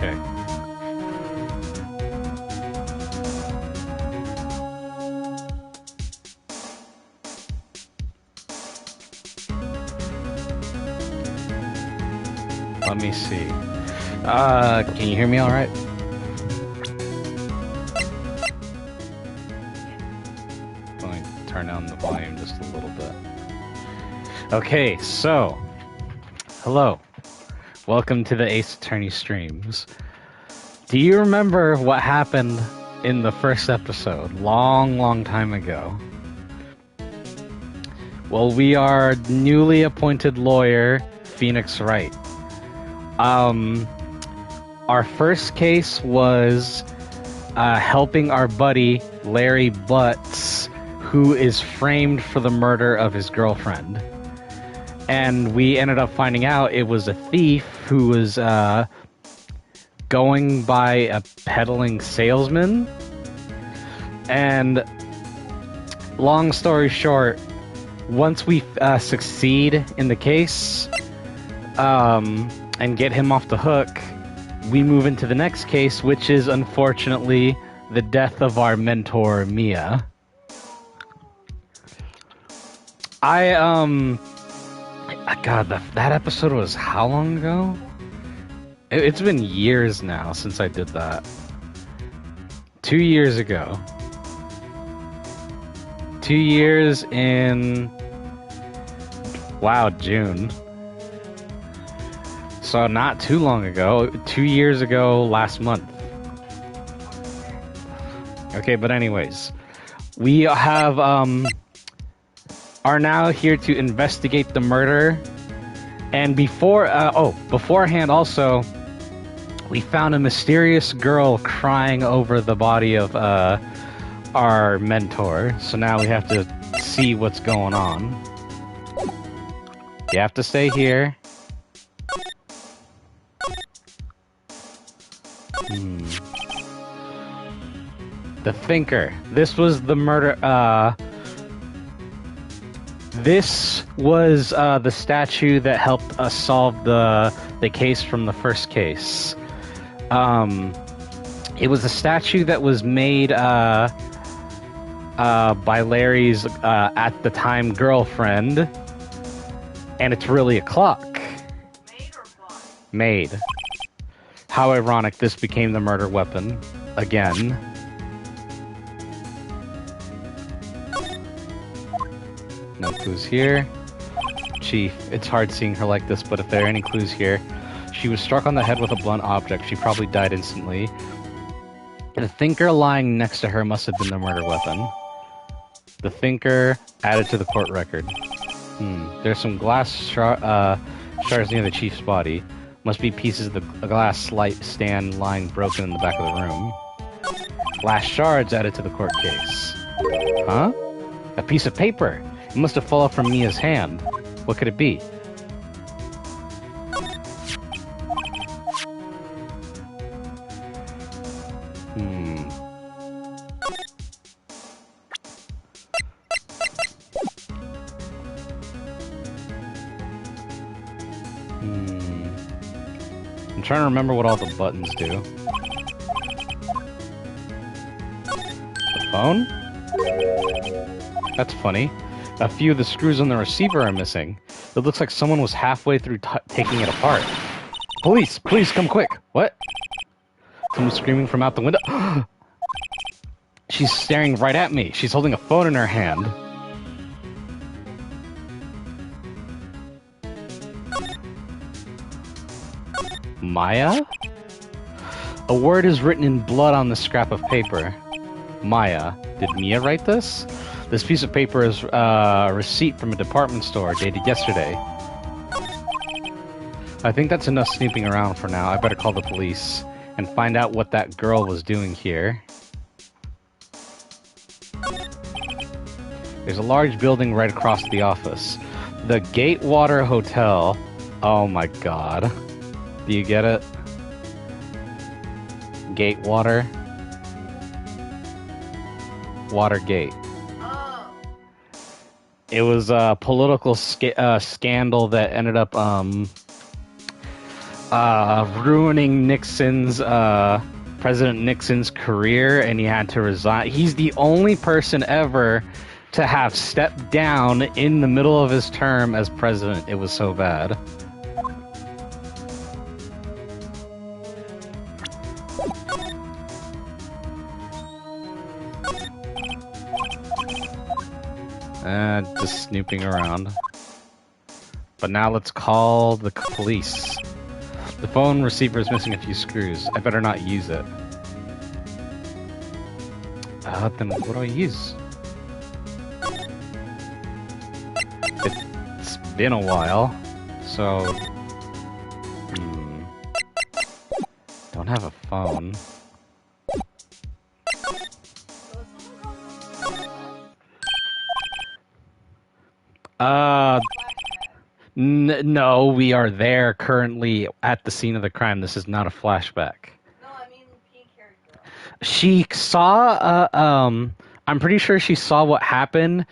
Okay. Let me see. Can you hear me all right? Let me turn down the volume just a little bit. Okay, so, hello. Welcome to the Ace Attorney streams. Do you remember what happened in the first episode? Long time ago. Well, we are newly appointed lawyer, Phoenix Wright. Our first case was helping our buddy, Larry Butts, who is framed for the murder of his girlfriend. And we ended up finding out it was a thief who was going by a peddling salesman. And long story short, once we succeed in the case and get him off the hook, we move into the next case, which is unfortunately the death of our mentor, Mia. God, that episode was how long ago? It's been years now since I did that. 2 years ago. 2 years in... Wow, June. So not too long ago. 2 years ago last month. Okay, but anyways. We have, are now here to investigate the murder. And beforehand also, we found a mysterious girl crying over the body of our mentor. So now we have to see what's going on. You have to stay here. The Thinker. This was the murder, this was the statue that helped us solve the case from the first case. It was a statue that was made by Larry's at the time girlfriend, and it's really a clock. Made or bought? Made. How ironic, this became the murder weapon again. No clues here. Chief, it's hard seeing her like this, but if there are any clues here, she was struck on the head with a blunt object. She probably died instantly. The Thinker lying next to her must have been the murder weapon. The Thinker added to the court record. There's some glass shards near the Chief's body. Must be pieces of the glass light stand lying broken in the back of the room. Glass shards added to the court case. Huh? A piece of paper! It must have fallen from Mia's hand. What could it be? I'm trying to remember what all the buttons do. The phone? That's funny. A few of the screws on the receiver are missing. It looks like someone was halfway through taking it apart. Police! Please come quick! What? Someone's screaming from out the window. She's staring right at me. She's holding a phone in her hand. Maya? A word is written in blood on the scrap of paper. Maya. Did Mia write this? This piece of paper is a receipt from a department store dated yesterday. I think that's enough snooping around for now. I better call the police and find out what that girl was doing here. There's a large building right across the office. The Gatewater Hotel. Oh my god. Do you get it? Gatewater. Watergate. Oh. It was a political scandal that ended up ruining President Nixon's career, and he had to resign. He's the only person ever to have stepped down in the middle of his term as president. It was so bad. Just snooping around. But now let's call the police. The phone receiver is missing a few screws. I better not use it. Then what do I use? It's been a while, so... Don't have a phone. No, we are there currently at the scene of the crime. This is not a flashback. No, I mean pink-haired girl. She saw, I'm pretty sure she saw what happened,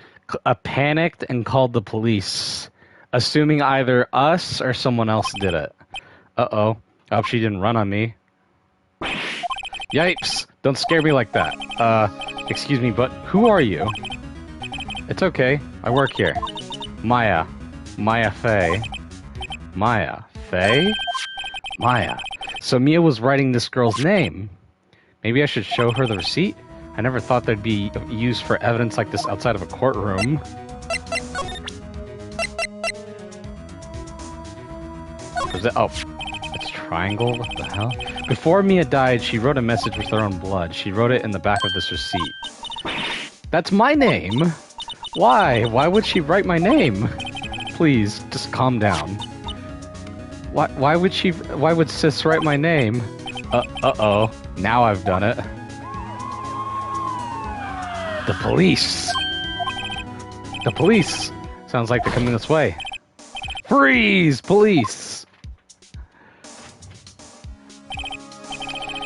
panicked, and called the police, assuming either us or someone else did it. Uh-oh. I hope she didn't run on me. Yipes! Don't scare me like that. Excuse me, but who are you? It's okay. I work here. Maya. Maya Faye. Maya. Faye? Maya. So Mia was writing this girl's name. Maybe I should show her the receipt? I never thought they'd be used for evidence like this outside of a courtroom. Oh, it's triangle? What the hell? Before Mia died, she wrote a message with her own blood. She wrote it in the back of this receipt. That's my name! Why? Why would she write my name? Please, just calm down. Why would Sis write my name? Uh-oh. Now I've done it. The police! The police! Sounds like they're coming this way. Freeze! Police!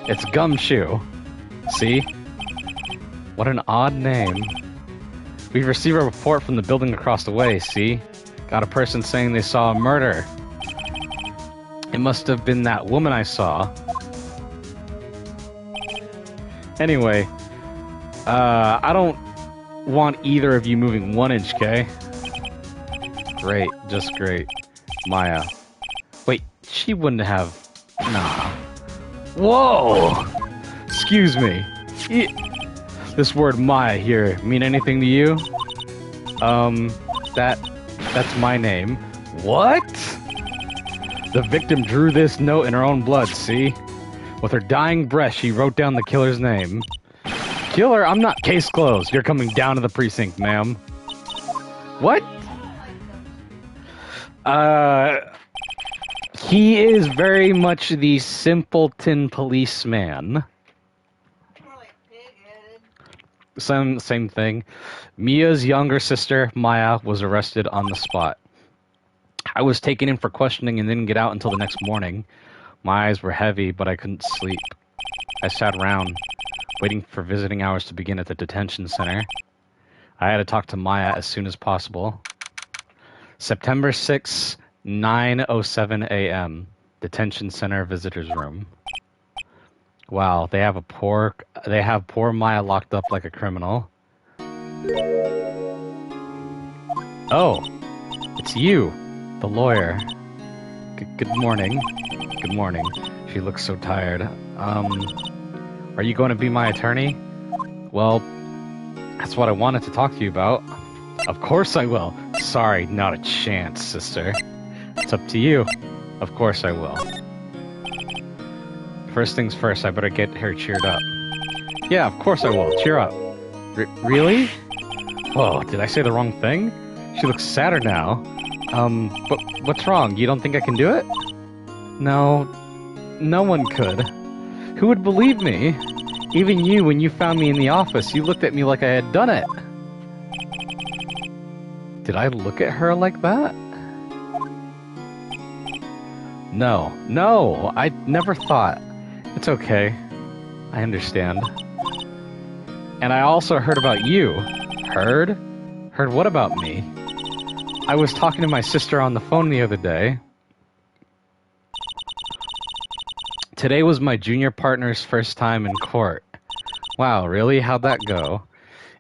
It's Gumshoe. See? What an odd name. We've received a report from the building across the way, see? Got a person saying they saw a murder. It must have been that woman I saw. Anyway, I don't want either of you moving 1 inch, okay? Great, just great. Maya. Wait, she wouldn't have... Nah. Whoa! Excuse me. This word Maya here mean anything to you? That's my name. What? The victim drew this note in her own blood, see? With her dying breath, she wrote down the killer's name. Killer, I'm not. Case closed. You're coming down to the precinct, ma'am. What? He is very much the simpleton policeman. Same thing. Mia's younger sister, Maya, was arrested on the spot. I was taken in for questioning and didn't get out until the next morning. My eyes were heavy, but I couldn't sleep. I sat around, waiting for visiting hours to begin at the detention center. I had to talk to Maya as soon as possible. September 6, 9:07 a.m. Detention center visitors room. Wow, they have poor Maya locked up like a criminal. Oh, it's you, the lawyer. Good morning. Good morning. She looks so tired. Are you going to be my attorney? Well, that's what I wanted to talk to you about. Of course I will. Sorry, not a chance, sister. It's up to you. Of course I will. First things first, I better get her cheered up. Yeah, of course I will. Cheer up. Really? Whoa, did I say the wrong thing? She looks sadder now. But what's wrong? You don't think I can do it? No, no one could. Who would believe me? Even you, when you found me in the office, you looked at me like I had done it. Did I look at her like that? No, I never thought. It's okay. I understand. And I also heard about you. Heard? Heard what about me? I was talking to my sister on the phone the other day. Today was my junior partner's first time in court. Wow, really? How'd that go?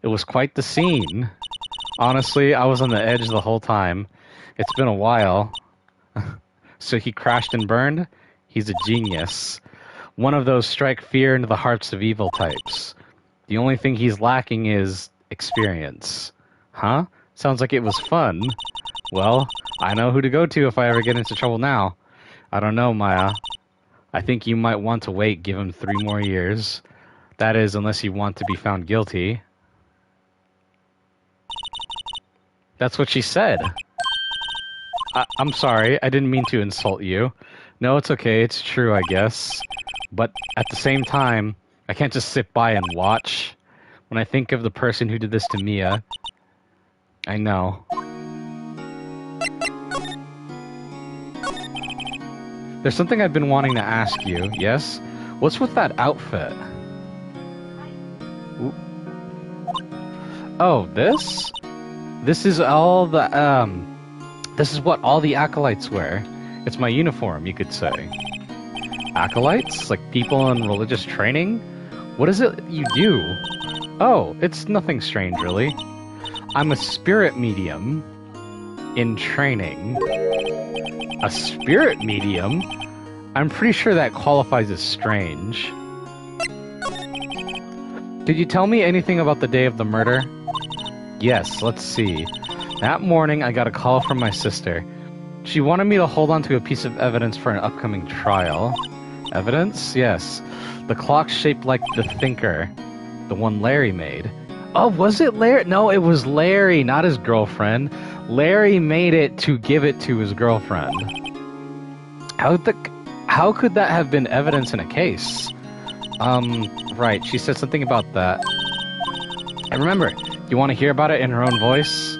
It was quite the scene. Honestly, I was on the edge the whole time. It's been a while. So he crashed and burned? He's a genius. One of those strike fear into the hearts of evil types. The only thing he's lacking is experience. Huh? Sounds like it was fun. Well, I know who to go to if I ever get into trouble now. I don't know, Maya. I think you might want to wait, give him 3 more years. That is, unless you want to be found guilty. That's what she said. I'm sorry, I didn't mean to insult you. No, it's okay, it's true, I guess. But at the same time, I can't just sit by and watch. When I think of the person who did this to Mia, I know. There's something I've been wanting to ask you, yes? What's with that outfit? Ooh. Oh, this? This is all the, this is what all the acolytes wear. It's my uniform, you could say. Acolytes? Like people in religious training? What is it you do? Oh, it's nothing strange, really. I'm a spirit medium in training. A spirit medium? I'm pretty sure that qualifies as strange. Did you tell me anything about the day of the murder? Yes, let's see. That morning, I got a call from my sister. She wanted me to hold on to a piece of evidence for an upcoming trial. Evidence? Yes. The clock shaped like the Thinker. The one Larry made. Oh, was it Larry? No, it was Larry, not his girlfriend. Larry made it to give it to his girlfriend. How could that have been evidence in a case? Right, she said something about that. And remember, you want to hear about it in her own voice?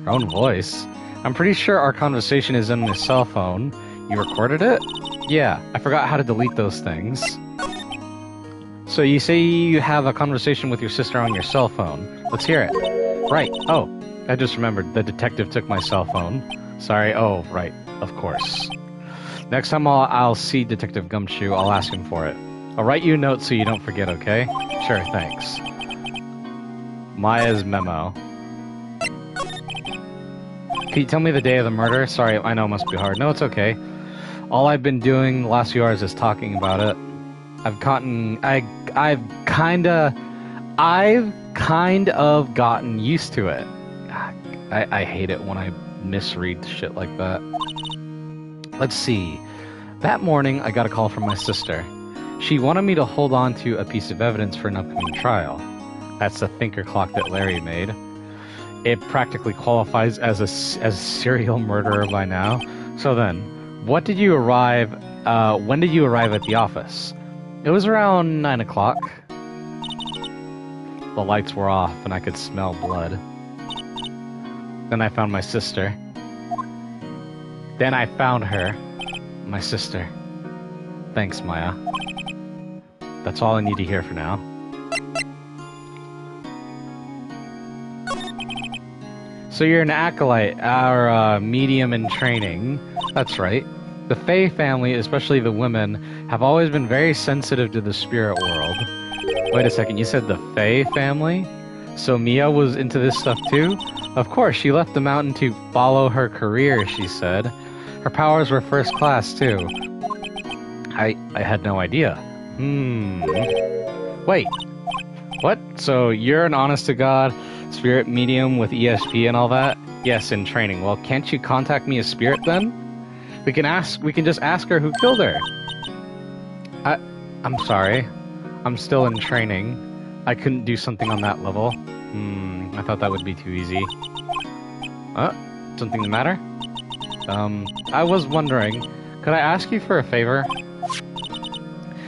Her own voice? I'm pretty sure our conversation is in my cell phone. You recorded it? Yeah, I forgot how to delete those things. So you say you have a conversation with your sister on your cell phone. Let's hear it. Right. Oh, I just remembered. The detective took my cell phone. Sorry. Oh, right. Of course. Next time I'll see Detective Gumshoe, I'll ask him for it. I'll write you a note so you don't forget, okay? Sure, thanks. Maya's memo. Can you tell me the day of the murder? Sorry, I know it must be hard. No, it's okay. All I've been doing the last few hours is talking about it. I've kind of gotten used to it. I hate it when I misread shit like that. Let's see. That morning, I got a call from my sister. She wanted me to hold on to a piece of evidence for an upcoming trial. That's the Thinker clock that Larry made. It practically qualifies as a serial murderer by now. So then, when did you arrive at the office? It was around 9 o'clock. The lights were off and I could smell blood. Then I found my sister. Then I found her. My sister. Thanks, Maya. That's all I need to hear for now. So you're an acolyte, or medium in training. That's right. The Fae family, especially the women, have always been very sensitive to the spirit world. Wait a second, you said the Fae family? So Mia was into this stuff too? Of course, she left the mountain to follow her career, she said. Her powers were first class too. I had no idea. Wait. What? So you're an honest-to-God spirit medium with ESP and all that? Yes, in training. Well, can't you contact me as spirit then? We can just ask her who killed her. I'm sorry. I'm still in training. I couldn't do something on that level. I thought that would be too easy. Something the matter? I was wondering, could I ask you for a favor?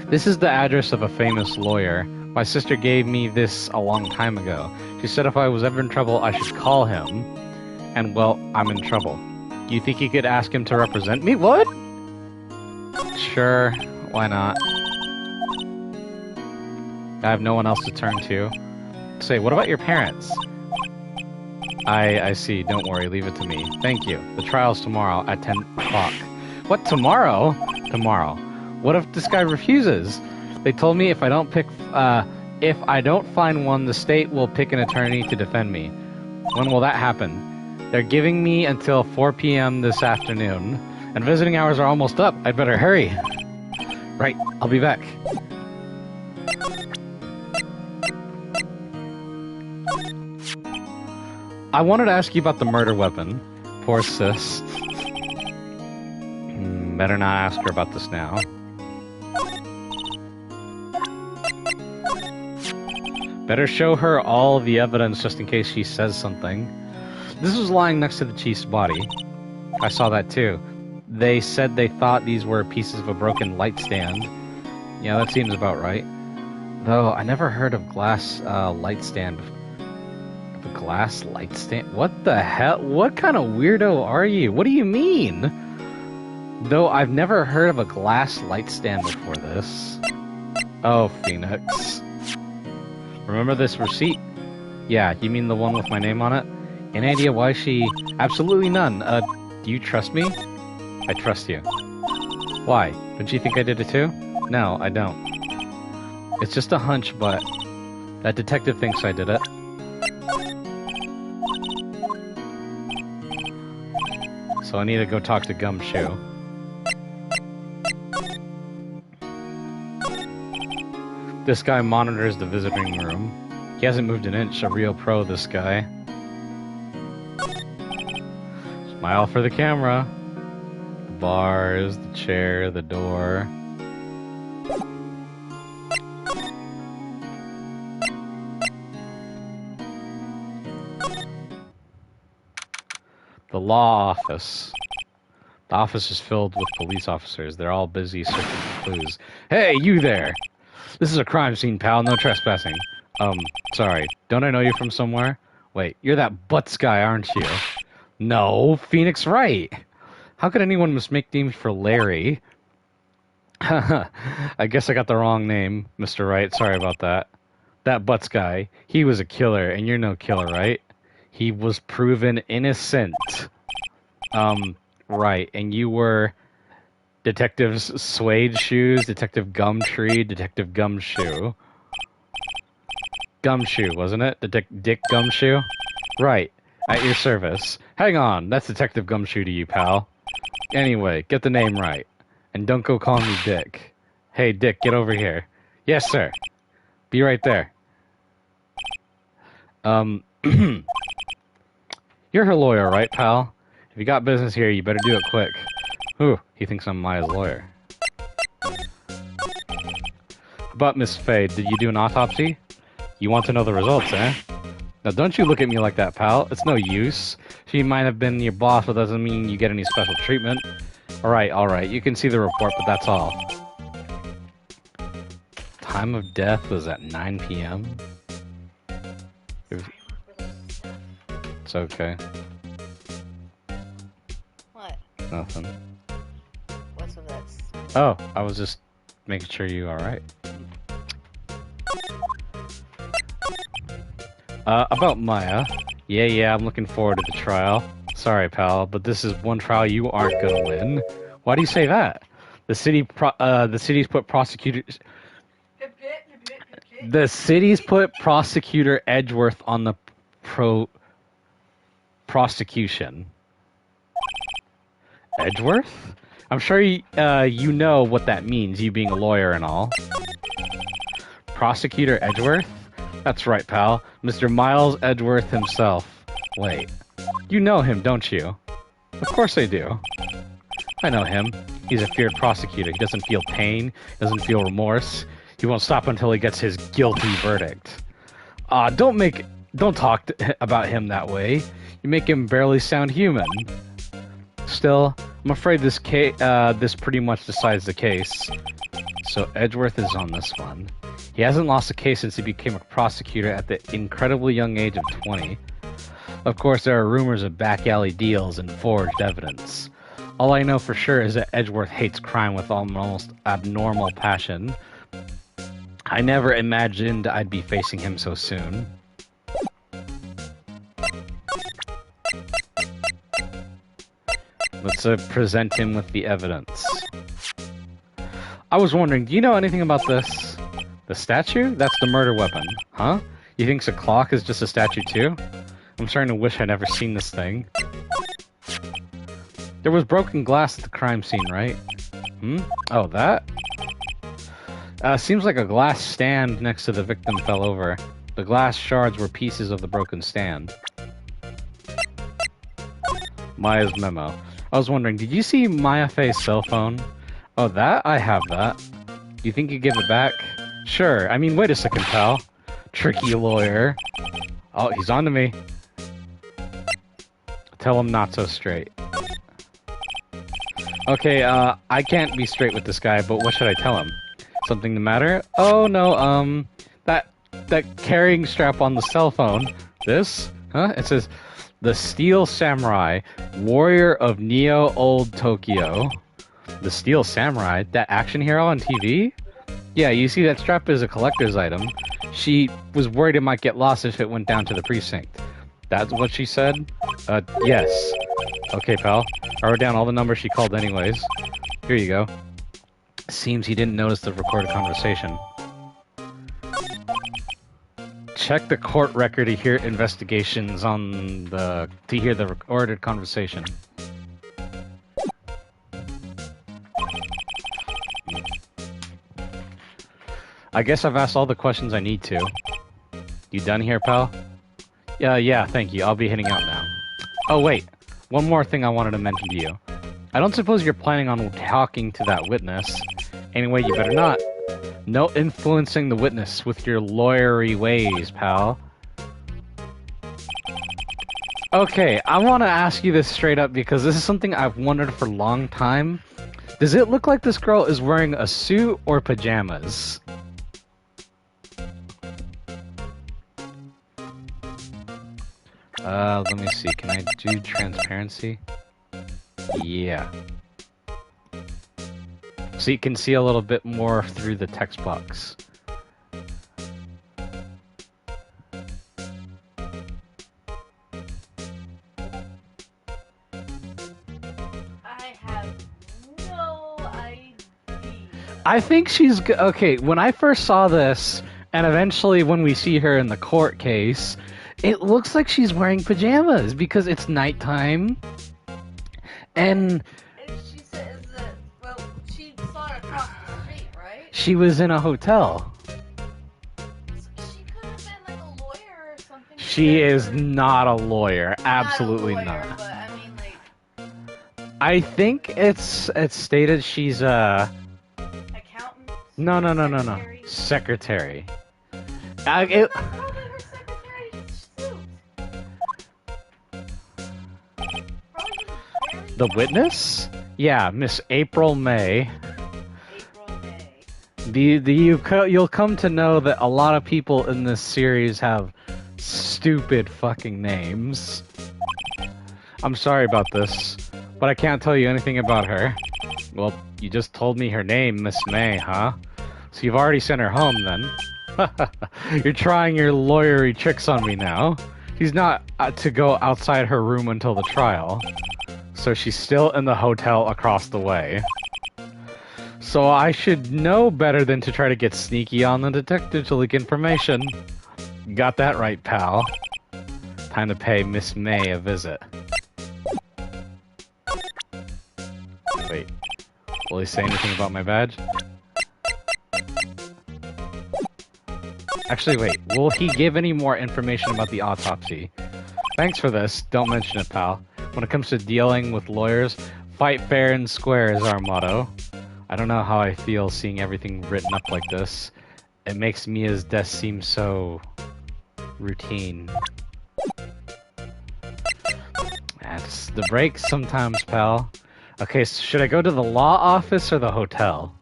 This is the address of a famous lawyer. My sister gave me this a long time ago. She said if I was ever in trouble, I should call him. And, well, I'm in trouble. You think you could ask him to represent me? What? Sure, why not? I have no one else to turn to. Say, what about your parents? I see. Don't worry. Leave it to me. Thank you. The trial's tomorrow at 10 o'clock. What, tomorrow? Tomorrow. What if this guy refuses? They told me if I don't find one, the state will pick an attorney to defend me. When will that happen? They're giving me until 4 p.m. this afternoon, and visiting hours are almost up. I'd better hurry. Right, I'll be back. I wanted to ask you about the murder weapon. Poor sis. Better not ask her about this now. Better show her all the evidence just in case she says something. This was lying next to the chief's body. I saw that too. They said they thought these were pieces of a broken light stand. Yeah, that seems about right. Though, I never heard of glass light stand before. A glass light stand? What the hell? What kind of weirdo are you? What do you mean? Though I've never heard of a glass light stand before this. Oh, Phoenix. Remember this receipt? Yeah, you mean the one with my name on it? Any idea why she... Absolutely none. Do you trust me? I trust you. Why? Don't you think I did it too? No, I don't. It's just a hunch, but... That detective thinks I did it. So I need to go talk to Gumshoe. This guy monitors the visiting room. He hasn't moved an inch. A real pro, this guy. Smile for the camera. The bars, the chair, the door. The law office. The office is filled with police officers. They're all busy searching for clues. Hey, you there! This is a crime scene, pal. No trespassing. Sorry. Don't I know you from somewhere? Wait, you're that Butts guy, aren't you? No, Phoenix Wright. How could anyone mistake me for Larry? I guess I got the wrong name, Mr. Wright. Sorry about that. That Butts guy, he was a killer, and you're no killer, right? He was proven innocent. Right, and you were Detectives Suede Shoes, Detective Gumtree, Detective Gumshoe. Gumshoe, wasn't it? Dick Gumshoe? Right, at your service. Hang on, that's Detective Gumshoe to you, pal. Anyway, get the name right. And don't go calling me Dick. Hey, Dick, get over here. Yes, sir. Be right there. You're her lawyer, right, pal? If you got business here, you better do it quick. Ooh, he thinks I'm Maya's lawyer. But, Miss Faye, did you do an autopsy? You want to know the results, eh? Now, don't you look at me like that, pal. It's no use. She might have been your boss, but doesn't mean you get any special treatment. Alright, you can see the report, but that's all. Time of death was at 9 p.m.? It's okay. What? Nothing. What's with this? Oh, I was just making sure you alright. About Maya. Yeah, I'm looking forward to the trial. Sorry, pal, but this is one trial you aren't gonna win. Why do you say that? The city's put prosecutors... The city's put Prosecutor Edgeworth on the prosecution. Edgeworth? I'm sure you know what that means, you being a lawyer and all. Prosecutor Edgeworth? That's right, pal. Mr. Miles Edgeworth himself. Wait. You know him, don't you? Of course I do. I know him. He's a feared prosecutor. He doesn't feel pain, doesn't feel remorse. He won't stop until he gets his guilty verdict. Don't talk about him that way. You make him barely sound human. Still, I'm afraid this pretty much decides the case. So Edgeworth is on this one. He hasn't lost a case since he became a prosecutor at the incredibly young age of 20. Of course, there are rumors of back alley deals and forged evidence. All I know for sure is that Edgeworth hates crime with almost abnormal passion. I never imagined I'd be facing him so soon. Let's present him with the evidence. I was wondering, do you know anything about this? The statue? That's the murder weapon, huh? You think the clock is just a statue too? I'm starting to wish I'd never seen this thing. There was broken glass at the crime scene, right? Hmm? Oh, that? Seems like a glass stand next to the victim fell over. The glass shards were pieces of the broken stand. Maya's memo. I was wondering, did you see Maya Fei's cell phone? Oh, that? I have that. You think you'd give it back? Sure. I mean, wait a second, pal. Tricky lawyer. Oh, he's on to me. Tell him not so straight. Okay, I can't be straight with this guy, but what should I tell him? Something the matter? Oh, no, that carrying strap on the cell phone. This? Huh? It says, the Steel Samurai, warrior of Neo-Old Tokyo. The Steel Samurai? That action hero on TV? Yeah, you see, that strap is a collector's item. She was worried it might get lost if it went down to the precinct. That's what she said? Yes. Okay, pal. I wrote down all the numbers she called anyways. Here you go. Seems he didn't notice the recorded conversation. Check the court record to hear investigations on the... to hear the recorded conversation. I guess I've asked all the questions I need to. You done here, pal? Yeah, thank you. I'll be heading out now. Oh, wait. One more thing I wanted to mention to you. I don't suppose you're planning on talking to that witness. Anyway, you better not. No influencing the witness with your lawyery ways, pal. Okay, I want to ask you this straight up because this is something I've wondered for a long time. Does it look like this girl is wearing a suit or pajamas? Let me see. Can I do transparency? Yeah. So you can see a little bit more through the text box. I have no idea. I think she's... Okay, when I first saw this, and eventually when we see her in the court case... It looks like she's wearing pajamas because it's nighttime. And She says that, well, she saw it across the street, right? she was in a hotel. So she could have been like a lawyer or something. She is not a lawyer. Absolutely not. A lawyer, not. But, I mean, like... I think it's stated she's a... Accountant? No. Secretary. The witness? Yeah, Miss April May. You'll come to know that a lot of people in this series have stupid fucking names. I'm sorry about this, but I can't tell you anything about her. Well, you just told me her name, Miss May, huh? So you've already sent her home, then? You're trying your lawyery tricks on me now. She's not to go outside her room until the trial. So she's still in the hotel across the way. So I should know better than to try to get sneaky on the detective to leak information. Got that right, pal. Time to pay Miss May a visit. Wait, will he say anything about my badge? Actually, wait, will he give any more information about the autopsy? Thanks for this, don't mention it, pal. When it comes to dealing with lawyers, fight fair and square is our motto. I don't know how I feel seeing everything written up like this. It makes Mia's death seem so... routine. That's the breaks sometimes, pal. Okay, so should I go to the law office or the hotel?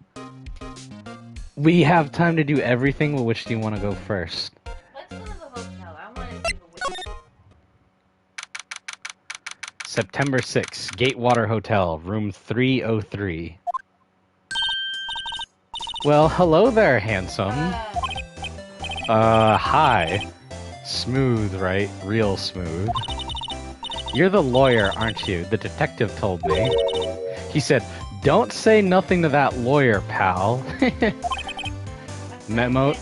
We have time to do everything, but which do you want to go first? Let's go to the hotel. I want to see the witness. September 6th, Gatewater Hotel, room 303. Well, hello there, handsome. Hi. Smooth, right? Real smooth. You're the lawyer, aren't you? The detective told me. He said, Don't say nothing to that lawyer, pal. Memo,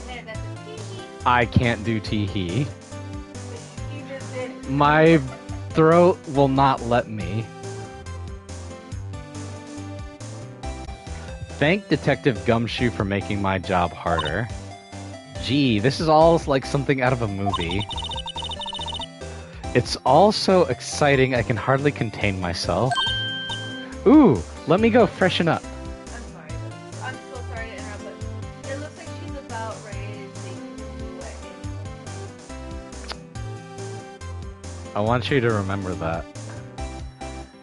I can't do tee-hee. You just did. My throat will not let me. Thank Detective Gumshoe for making my job harder. Gee, this is all like something out of a movie. It's all so exciting I can hardly contain myself. Ooh, let me go freshen up. I'm sorry. I'm so sorry to interrupt, but it looks like she's about ready to take you away. I want you to remember that.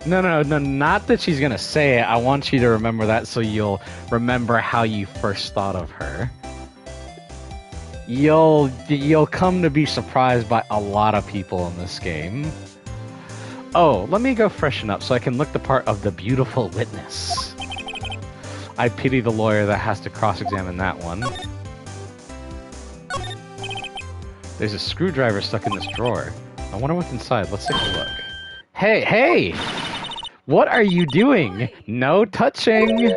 No, not that she's gonna say it. I want you to remember that so you'll remember how you first thought of her. You'll come to be surprised by a lot of people in this game. Oh, let me go freshen up so I can look the part of the beautiful witness. I pity the lawyer that has to cross-examine that one. There's a screwdriver stuck in this drawer. I wonder what's inside. Let's take a look. Hey! What are you doing? No touching!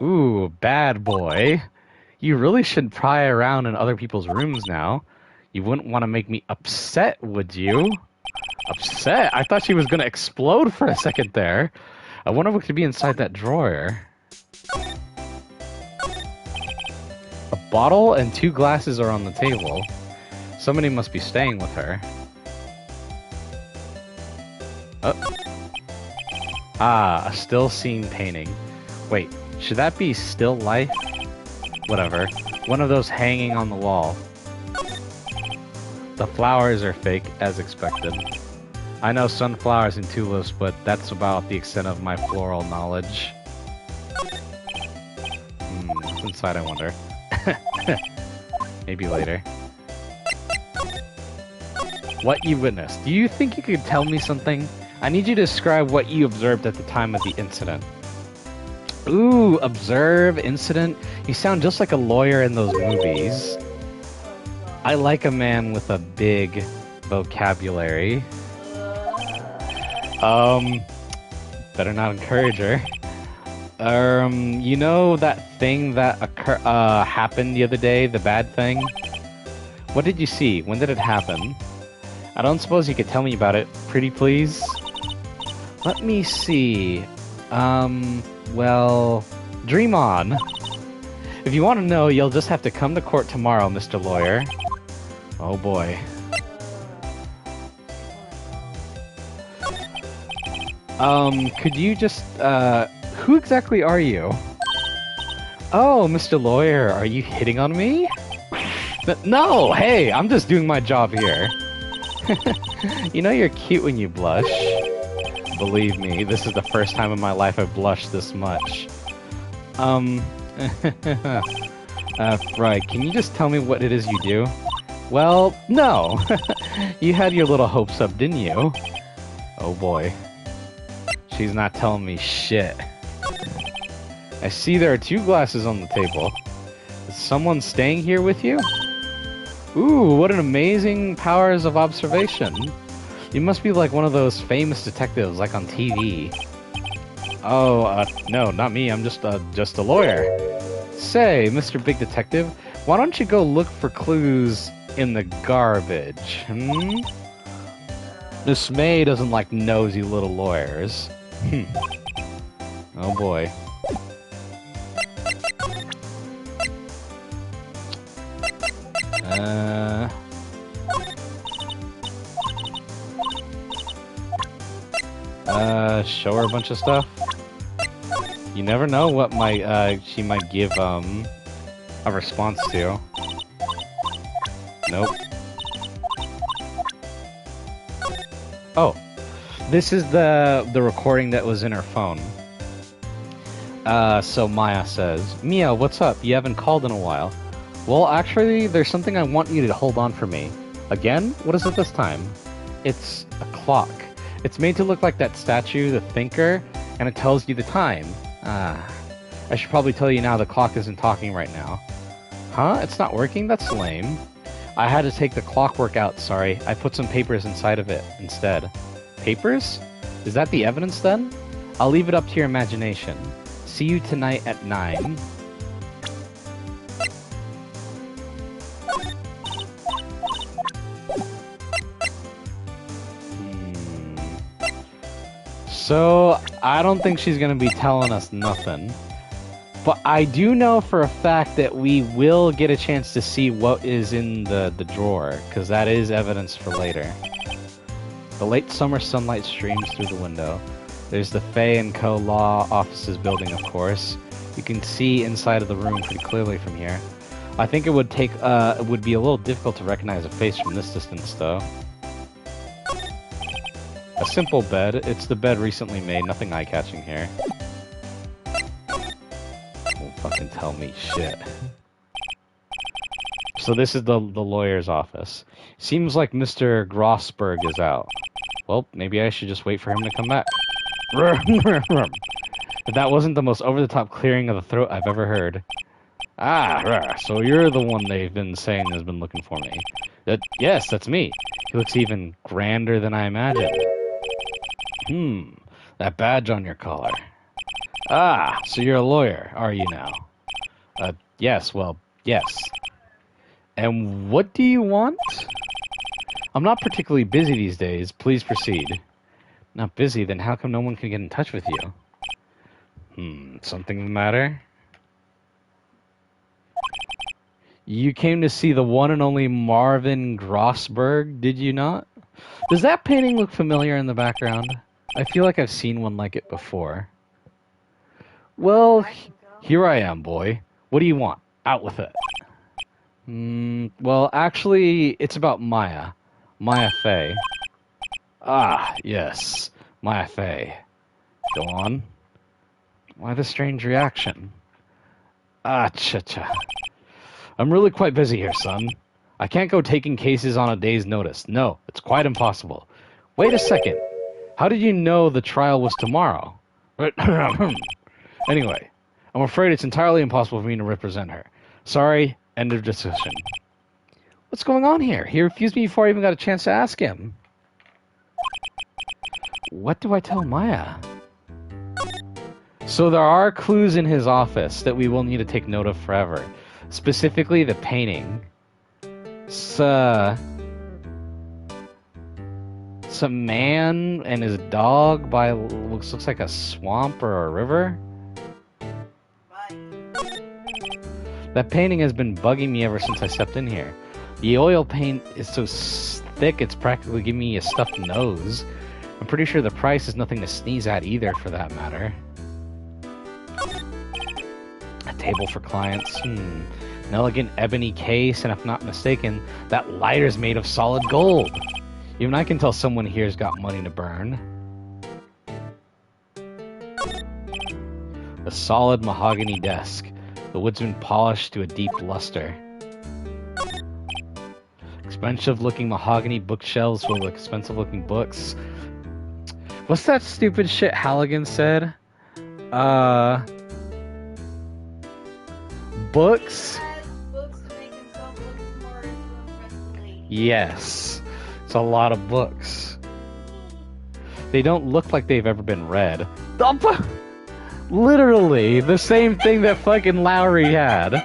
Ooh, bad boy. You really shouldn't pry around in other people's rooms now. You wouldn't want to make me upset, would you? Upset? I thought she was going to explode for a second there. I wonder what could be inside that drawer. A bottle and 2 glasses are on the table. Somebody must be staying with her. Oh. Ah, a still scene painting. Wait, should that be still life? Whatever. One of those hanging on the wall. The flowers are fake, as expected. I know sunflowers and tulips, but that's about the extent of my floral knowledge. What's inside, I wonder? Maybe later. What you witnessed. Do you think you could tell me something? I need you to describe what you observed at the time of the incident. Ooh, observe, incident. You sound just like a lawyer in those movies. I like a man with a big vocabulary. Better not encourage her. You know that thing that happened the other day, the bad thing? What did you see? When did it happen? I don't suppose you could tell me about it, pretty please? Let me see. Well, dream on. If you want to know, you'll just have to come to court tomorrow, Mr. Lawyer. Oh boy. Could you just, who exactly are you? Oh, Mr. Lawyer, are you hitting on me? No, hey, I'm just doing my job here. You know you're cute when you blush. Believe me, this is the first time in my life I've blushed this much. Right, can you just tell me what it is you do? Well, no. You had your little hopes up, didn't you? Oh boy. She's not telling me shit. I see there are 2 glasses on the table. Is someone staying here with you? Ooh, what an amazing powers of observation. You must be like one of those famous detectives, like on TV. Oh, no, not me. I'm just a lawyer. Say, Mr. Big Detective, why don't you go look for clues in the garbage, Miss May doesn't like nosy little lawyers. Oh boy. Show her a bunch of stuff. You never know what she might give, a response to. Nope. Oh. This is the recording that was in her phone. So Maya says, Mia, what's up? You haven't called in a while. Well, actually, there's something I want you to hold on for me. Again? What is it this time? It's a clock. It's made to look like that statue, the Thinker, and it tells you the time. I should probably tell you now the clock isn't talking right now. Huh? It's not working? That's lame. I had to take the clockwork out, sorry. I put some papers inside of it instead. Papers? Is that the evidence then? I'll leave it up to your imagination. See you tonight at 9. So, I don't think she's gonna be telling us nothing. But I do know for a fact that we will get a chance to see what is in the drawer, because that is evidence for later. The late summer sunlight streams through the window. There's the Fay & Co. Law Offices building, of course. You can see inside of the room pretty clearly from here. I think it would be a little difficult to recognize a face from this distance, though. A simple bed. It's the bed recently made, nothing eye-catching here. Don't fucking tell me shit. So this is the lawyer's office. Seems like Mr. Grossberg is out. Well, maybe I should just wait for him to come back. If that wasn't the most over-the-top clearing of the throat I've ever heard. Ah, so you're the one they've been saying has been looking for me. Yes, that's me. He looks even grander than I imagined. That badge on your collar. Ah, so you're a lawyer, are you now? Yes, well, yes. And what do you want? I'm not particularly busy these days. Please proceed. Not busy? Then how come no one can get in touch with you? Something the matter? You came to see the one and only Marvin Grossberg, did you not? Does that painting look familiar in the background? I feel like I've seen one like it before. Well, here I am, boy. What do you want? Out with it. Well, actually, it's about Maya. Maya Fey. Ah, yes. Maya Fey. Go on. Why the strange reaction? Ah, cha-cha. I'm really quite busy here, son. I can't go taking cases on a day's notice. No, it's quite impossible. Wait a second. How did you know the trial was tomorrow? Anyway, I'm afraid it's entirely impossible for me to represent her. Sorry, end of discussion. What's going on here? He refused me before I even got a chance to ask him. What do I tell Maya? So there are clues in his office that we will need to take note of forever. Specifically, the painting. Some man and his dog by looks like a swamp or a river. That painting has been bugging me ever since I stepped in here. The oil paint is so thick it's practically giving me a stuffed nose. I'm pretty sure the price is nothing to sneeze at either, for that matter. A table for clients. An elegant ebony case, and if not mistaken, that lighter's made of solid gold. Even I can tell someone here's got money to burn. A solid mahogany desk. The wood's been polished to a deep luster. Expensive-looking mahogany bookshelves full of expensive-looking books. What's that stupid shit Halligan said? Books? Books to make himself look smarter to impress the lady. Yes. It's a lot of books. They don't look like they've ever been read. Literally, the same thing that fucking Lowry had.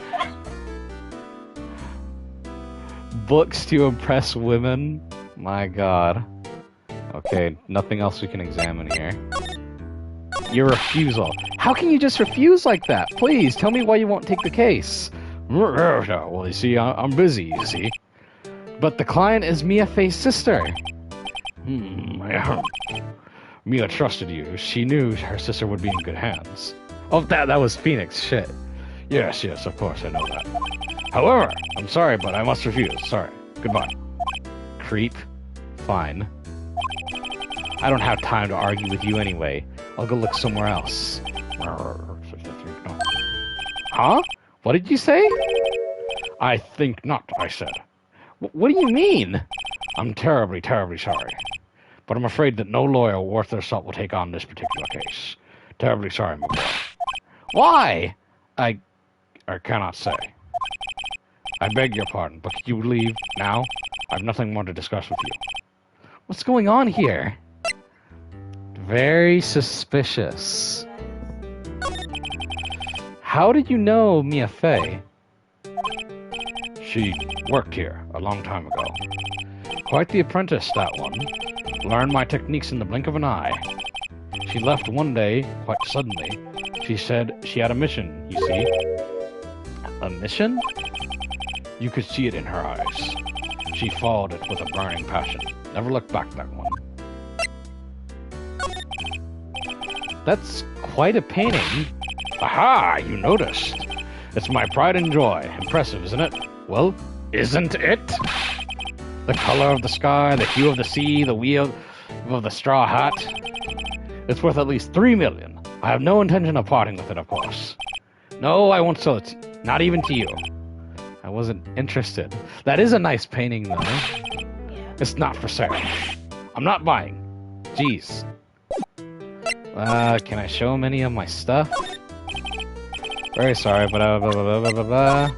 Books to impress women? My god. Okay, nothing else we can examine here. Your refusal. How can you just refuse like that? Please, tell me why you won't take the case. Well, you see, I'm busy, you see. But the client is Mia Fey's sister. Mia trusted you. She knew her sister would be in good hands. Oh, that was Phoenix. Shit. Yes, of course, I know that. However, I'm sorry, but I must refuse. Sorry. Goodbye. Creep. Fine. I don't have time to argue with you anyway. I'll go look somewhere else. Huh? What did you say? I think not, I said. What do you mean? I'm terribly, terribly sorry. But I'm afraid that no lawyer worth their salt will take on this particular case. Terribly sorry, my boy. Why? I cannot say. I beg your pardon, but could you leave now? I have nothing more to discuss with you. What's going on here? Very suspicious. How did you know Mia Fey? She worked here a long time ago. Quite the apprentice, that one. Learned my techniques in the blink of an eye. She left one day, quite suddenly. She said she had a mission, you see. A mission? You could see it in her eyes. She followed it with a burning passion. Never looked back, that one. That's quite a painting. Aha! You noticed. It's my pride and joy. Impressive, isn't it? Well, isn't it? The color of the sky, the hue of the sea, the wheel of the straw hat. It's worth at least 3 million. I have no intention of parting with it, of course. No, I won't sell it. Not even to you. I wasn't interested. That is a nice painting, though. Yeah. It's not for sale. I'm not buying. Jeez. Can I show him any of my stuff? Very sorry, but blah, blah, blah, blah, blah, blah.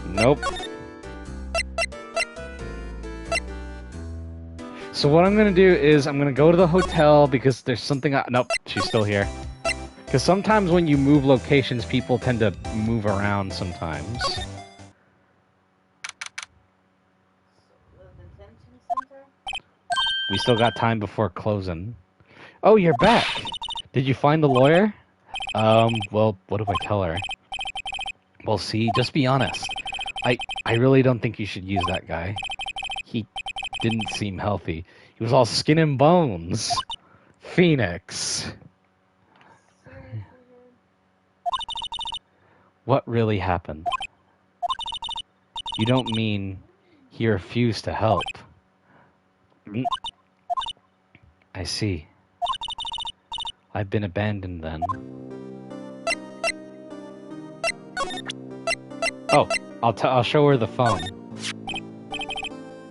Nope. So what I'm gonna do is I'm gonna go to the hotel because there's something. Nope, she's still here. Because sometimes when you move locations, people tend to move around sometimes. We still got time before closing. Oh, you're back. Did you find the lawyer? Well, what do I tell her? Well, see, just be honest. I really don't think you should use that guy. He didn't seem healthy. He was all skin and bones. Phoenix. What really happened? You don't mean he refused to help? I see. I've been abandoned then. Oh, I'll show her the phone.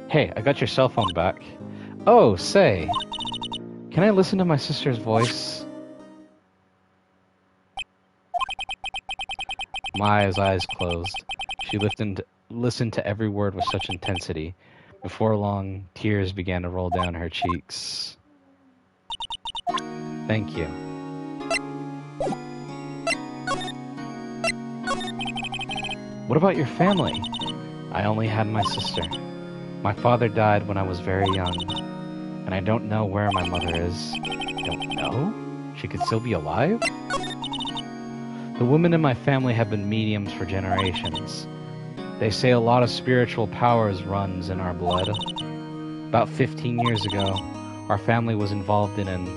Hey, I got your cell phone back. Oh, say, can I listen to my sister's voice? Maya's eyes closed. She listened to every word with such intensity. Before long, tears began to roll down her cheeks. Thank you. What about your family? I only had my sister. My father died when I was very young, and I don't know where my mother is. Don't know? She could still be alive? The women in my family have been mediums for generations. They say a lot of spiritual powers runs in our blood. About 15 years ago, our family was involved in an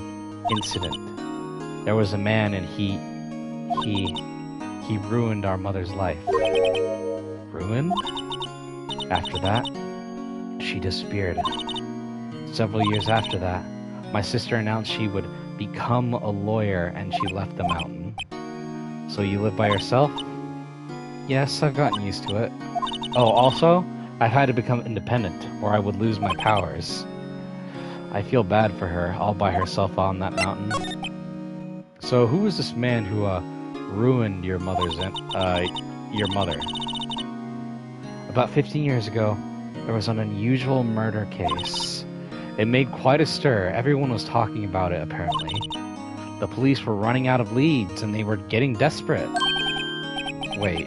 incident. There was a man and he ruined our mother's life. Ruined? After that, she disappeared. Several years after that, my sister announced she would become a lawyer and she left the mountain. So you live by yourself? Yes, I've gotten used to it. Oh, also, I've had to become independent or I would lose my powers. I feel bad for her, all by herself on that mountain. So who was this man who ruined your mother? About 15 years ago, there was an unusual murder case. It made quite a stir. Everyone was talking about it, apparently. The police were running out of leads, and they were getting desperate. Wait.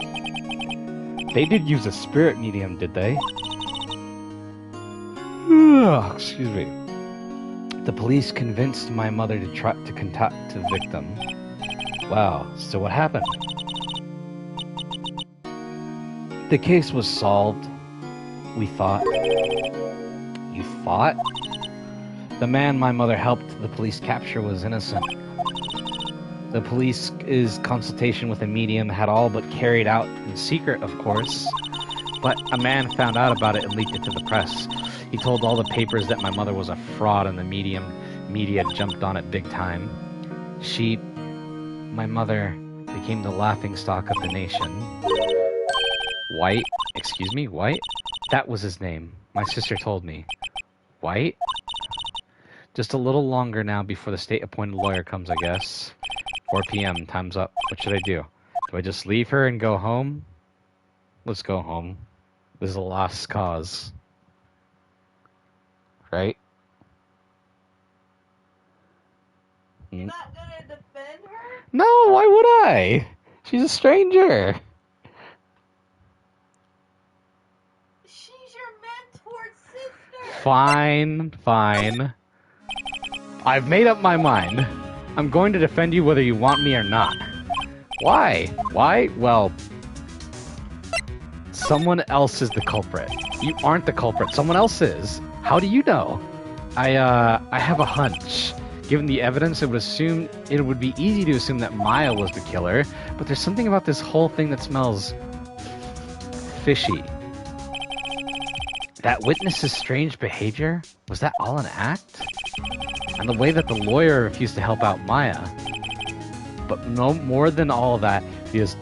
They did use a spirit medium, did they? Excuse me. The police convinced my mother to try to contact the victim. Wow, so what happened? The case was solved, we thought. You thought? The man my mother helped the police capture was innocent. The police's consultation with a medium had all but carried out in secret, of course. But a man found out about it and leaked it to the press. He told all the papers that my mother was a fraud and the media jumped on it big time. My mother became the laughingstock of the nation. White? Excuse me, White? That was his name. My sister told me. White? Just a little longer now before the state-appointed lawyer comes, I guess. 4 p.m., time's up. What should I do? Do I just leave her and go home? Let's go home. This is a lost cause. Right? You're not gonna defend her? No, why would I? She's a stranger. She's your mentor's sister. Fine, fine. I've made up my mind. I'm going to defend you whether you want me or not. Why? Why? Well, someone else is the culprit. You aren't the culprit. Someone else is. How do you know? I have a hunch. Given the evidence, it would be easy to assume that Maya was the killer, but there's something about this whole thing that smells fishy. That witness's strange behavior? Was that all an act? And the way that the lawyer refused to help out Maya. But no more than all of that, because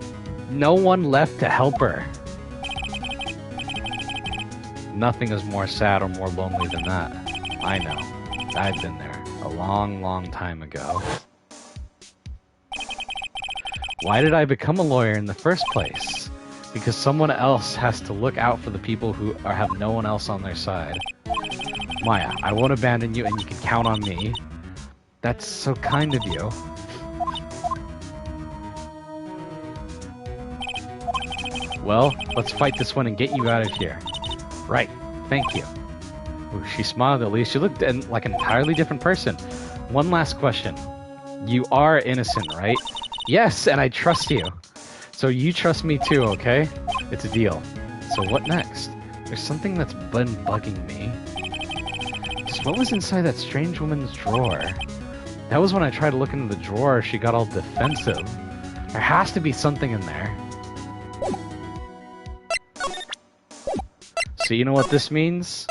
no one left to help her. Nothing is more sad or more lonely than that. I know. I've been there a long, long time ago. Why did I become a lawyer in the first place? Because someone else has to look out for the people who have no one else on their side. Maya, I won't abandon you and you can count on me. That's so kind of you. Well, let's fight this one and get you out of here. Right, thank you. Ooh, she smiled at least. She looked like an entirely different person. One last question. You are innocent, right? Yes, and I trust you. So you trust me too, okay? It's a deal. So what next? There's something that's been bugging me. Just what was inside that strange woman's drawer? That was when I tried to look into the drawer, she got all defensive. There has to be something in there. So you know what this means?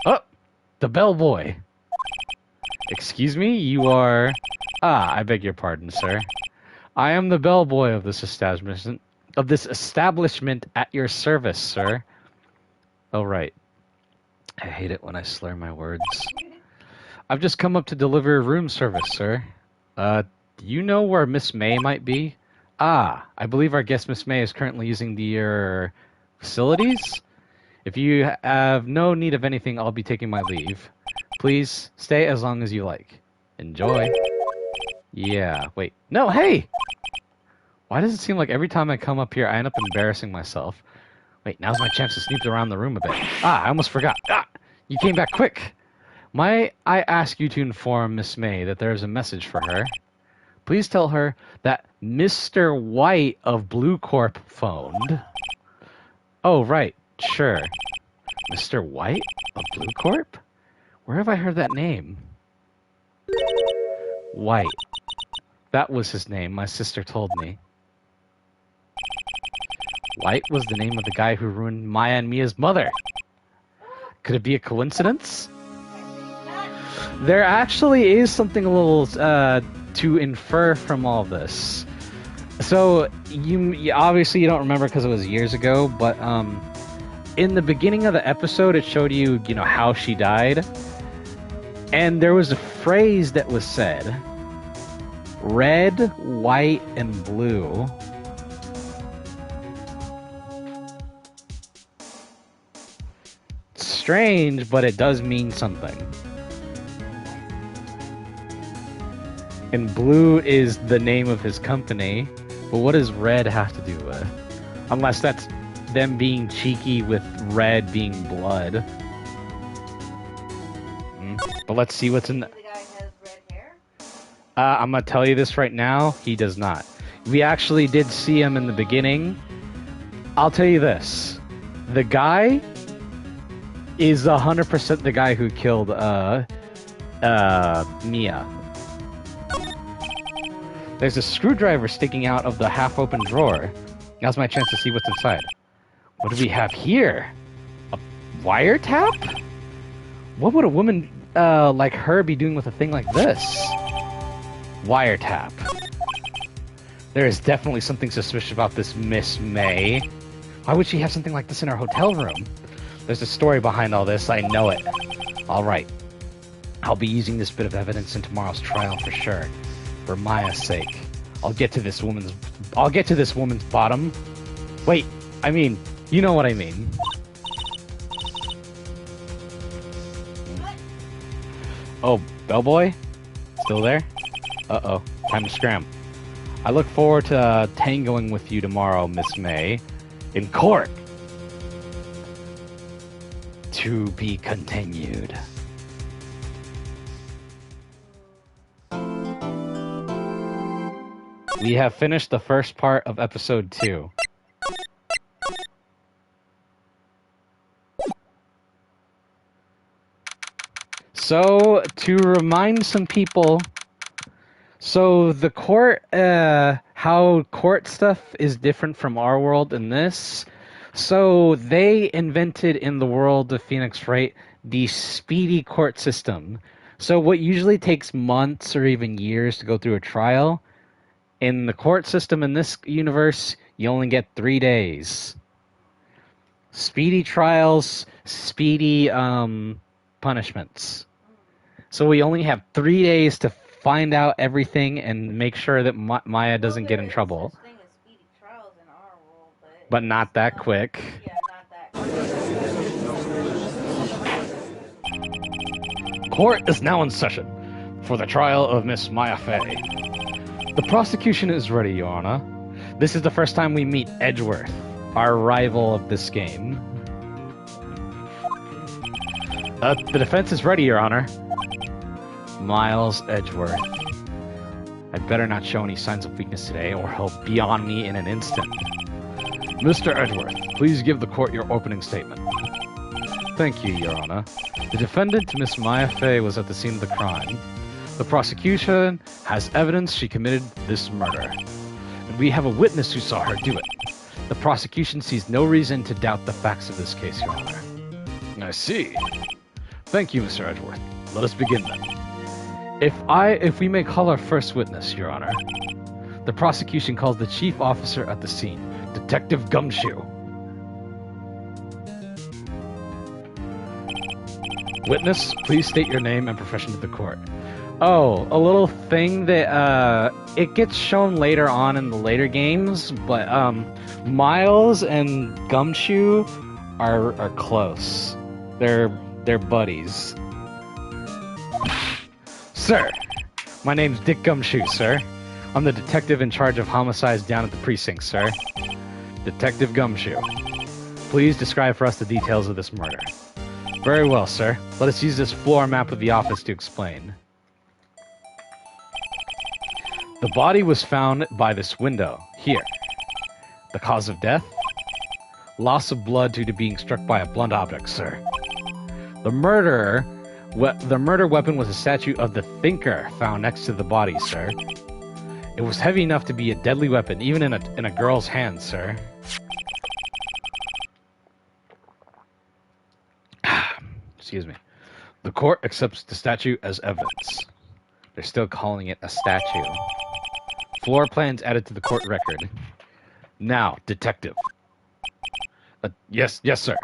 Oh! The bellboy! Excuse me, you are... Ah, I beg your pardon, sir. I am the bellboy of this establishment at your service, sir. Oh, right. I hate it when I slur my words. I've just come up to deliver room service, sir. Do you know where Miss May might be? Ah, I believe our guest Miss May is currently using your facilities? If you have no need of anything, I'll be taking my leave. Please, stay as long as you like. Enjoy. Yeah, wait. No, hey! Why does it seem like every time I come up here, I end up embarrassing myself? Wait, now's my chance to snoop around the room a bit. Ah, I almost forgot. Ah, you came back quick. Might I ask you to inform Miss May that there is a message for her? Please tell her that Mr. White of Blue Corp phoned. Oh, right. Sure. Mr. White of Blue Corp? Where have I heard that name? White. That was his name, my sister told me. White was the name of the guy who ruined Maya and Mia's mother. Could it be a coincidence? There actually is something a little to infer from all this. So, you obviously you don't remember because it was years ago, but in the beginning of the episode it showed you, how she died. And there was a phrase that was said. Red, white, and blue. It's strange, but it does mean something. And blue is the name of his company. But what does red have to do with? Unless that's them being cheeky with red being blood. But let's see what's in the... The guy has red hair? I'm gonna tell you this right now. He does not. We actually did see him in the beginning. I'll tell you this. The guy is 100% the guy who killed Mia. There's a screwdriver sticking out of the half-open drawer. Now's my chance to see what's inside. What do we have here? A wiretap? What would a woman like her be doing with a thing like this? Wiretap. There is definitely something suspicious about this Miss May. Why would she have something like this in her hotel room? There's a story behind all this, I know it. Alright. I'll be using this bit of evidence in tomorrow's trial for sure. For Maya's sake. I'll get to this woman's bottom. Wait, I mean, you know what I mean. Oh, Bellboy? Still there? Uh-oh. Time to scram. I look forward to tangoing with you tomorrow, Miss May. In court! To be continued. We have finished the first part of episode 2. So, to remind some people, so the court, how court stuff is different from our world in this. So, they invented in the world of Phoenix Wright the speedy court system. So, what usually takes months or even years to go through a trial, in the court system in this universe, you only get 3 days. Speedy trials, speedy punishments. So we only have 3 days to find out everything and make sure that Maya doesn't get in trouble. Such thing as speedy trials in our world, But not that quick. Yeah, not that quick. Court is now in session for the trial of Miss Maya Fey. The prosecution is ready, Your Honor. This is the first time we meet Edgeworth, our rival of this game. The defense is ready, Your Honor. Miles Edgeworth. I'd better not show any signs of weakness today, or he'll be on me in an instant. Mr. Edgeworth, please give the court your opening statement. Thank you, Your Honor. The defendant, Miss Maya Fey, was at the scene of the crime. The prosecution has evidence she committed this murder, and we have a witness who saw her do it. The prosecution sees no reason to doubt the facts of this case, Your Honor. I see. Thank you, Mr. Edgeworth. Let us begin then. If we may call our first witness, Your Honor. The prosecution calls the chief officer at the scene, Detective Gumshoe. Witness, please state your name and profession to the court. Oh, a little thing that, it gets shown later on in the later games, but, Miles and Gumshoe are close. They're buddies. Sir, my name's Dick Gumshoe, sir. I'm the detective in charge of homicides down at the precinct, sir. Detective Gumshoe. Please describe for us the details of this murder. Very well, sir. Let us use this floor map of the office to explain. The body was found by this window, here. The cause of death? Loss of blood due to being struck by a blunt object, sir. The murder weapon was a statue of the Thinker found next to the body, sir. It was heavy enough to be a deadly weapon, even in a girl's hand, sir. Excuse me. The court accepts the statue as evidence. They're still calling it a statue. Floor plans added to the court record. Now, detective. Yes, sir.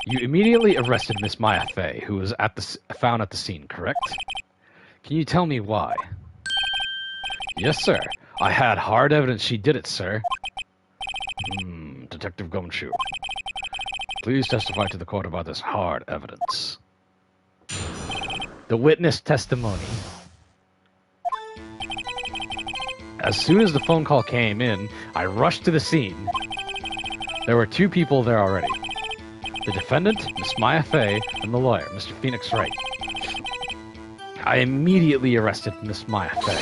You immediately arrested Miss Maya Fey, who was found at the scene, correct? Can you tell me why? Yes, sir. I had hard evidence she did it, sir. Detective Gumshoe. Please testify to the court about this hard evidence. The witness testimony. As soon as the phone call came in, I rushed to the scene. There were 2 people there already. The defendant, Miss Maya Fey, and the lawyer, Mr. Phoenix Wright. I immediately arrested Miss Maya Fey.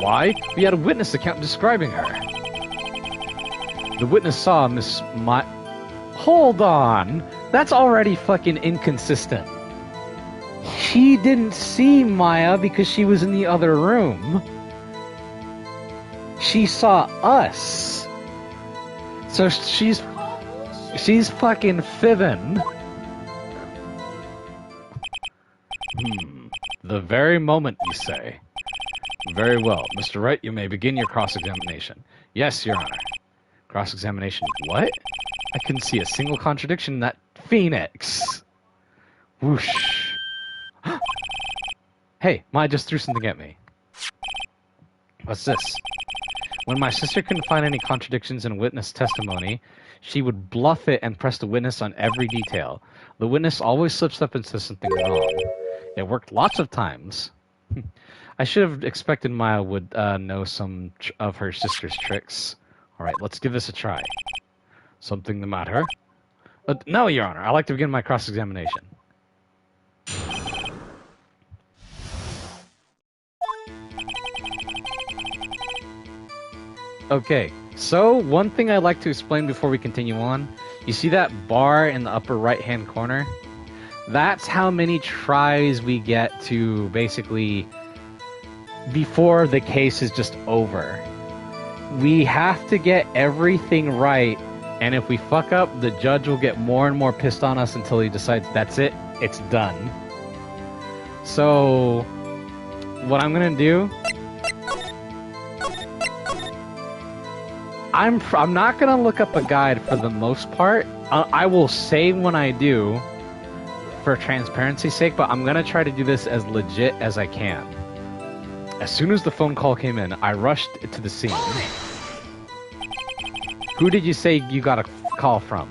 Why? We had a witness account describing her. The witness saw Miss Maya... Hold on! That's already fucking inconsistent. She didn't see Maya because she was in the other room. She saw us. So she's fucking fibbing. The very moment, you say. Very well. Mr. Wright, you may begin your cross-examination. Yes, Your Honor. Cross-examination. What? I couldn't see a single contradiction in that Phoenix. Whoosh. Hey, Maya just threw something at me. What's this? When my sister couldn't find any contradictions in witness testimony, she would bluff it and press the witness on every detail. The witness always slips up and says something wrong. It worked lots of times. I should have expected Maya would know some of her sister's tricks. All right, let's give this a try. Something the matter? No, Your Honor. I'd like to begin my cross-examination. Okay, so one thing I'd like to explain before we continue on. You see that bar in the upper right-hand corner? That's how many tries we get to basically before the case is just over. We have to get everything right, and if we fuck up, the judge will get more and more pissed on us until he decides that's it, it's done. So, what I'm gonna do, I'm not gonna look up a guide for the most part. I will say when I do, for transparency's sake, but I'm gonna try to do this as legit as I can. As soon as the phone call came in, I rushed to the scene. Who did you say you got a call from?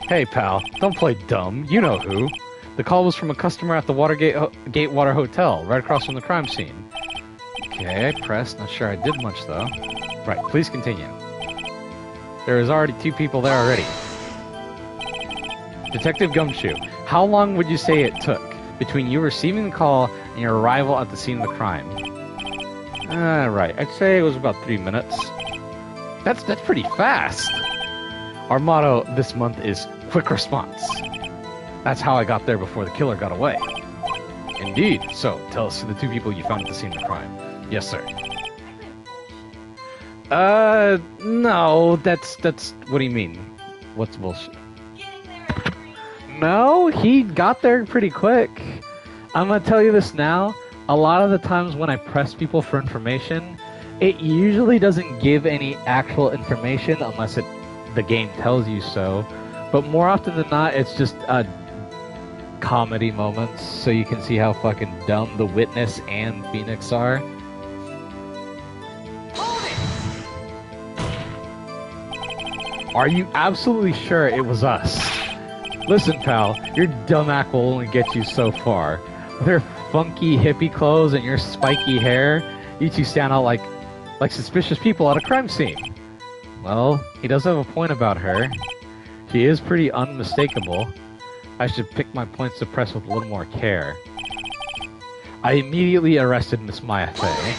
Hey pal, don't play dumb. You know who. The call was from a customer at the Gatewater Hotel, right across from the crime scene. Okay, I pressed. Not sure I did much though. Right, please continue. There is already 2 people there already. Detective Gumshoe, how long would you say it took between you receiving the call and your arrival at the scene of the crime? Right, I'd say it was about 3 minutes. That's pretty fast. Our motto this month is quick response. That's how I got there before the killer got away. Indeed. So, tell us the 2 people you found at the scene of the crime. Yes, sir. No, that's, what do you mean? What's bullshit? Getting there at 3. No, he got there pretty quick. I'm gonna tell you this now. A lot of the times when I press people for information, it usually doesn't give any actual information unless the game tells you so. But more often than not, it's just comedy moments, so you can see how fucking dumb the Witness and Phoenix are. Are you absolutely sure it was us? Listen, pal, your dumb act will only get you so far. With their funky hippie clothes and your spiky hair, you 2 stand out like suspicious people at a crime scene. Well, he does have a point about her. She is pretty unmistakable. I should pick my points to press with a little more care. I immediately arrested Miss Maya Fey.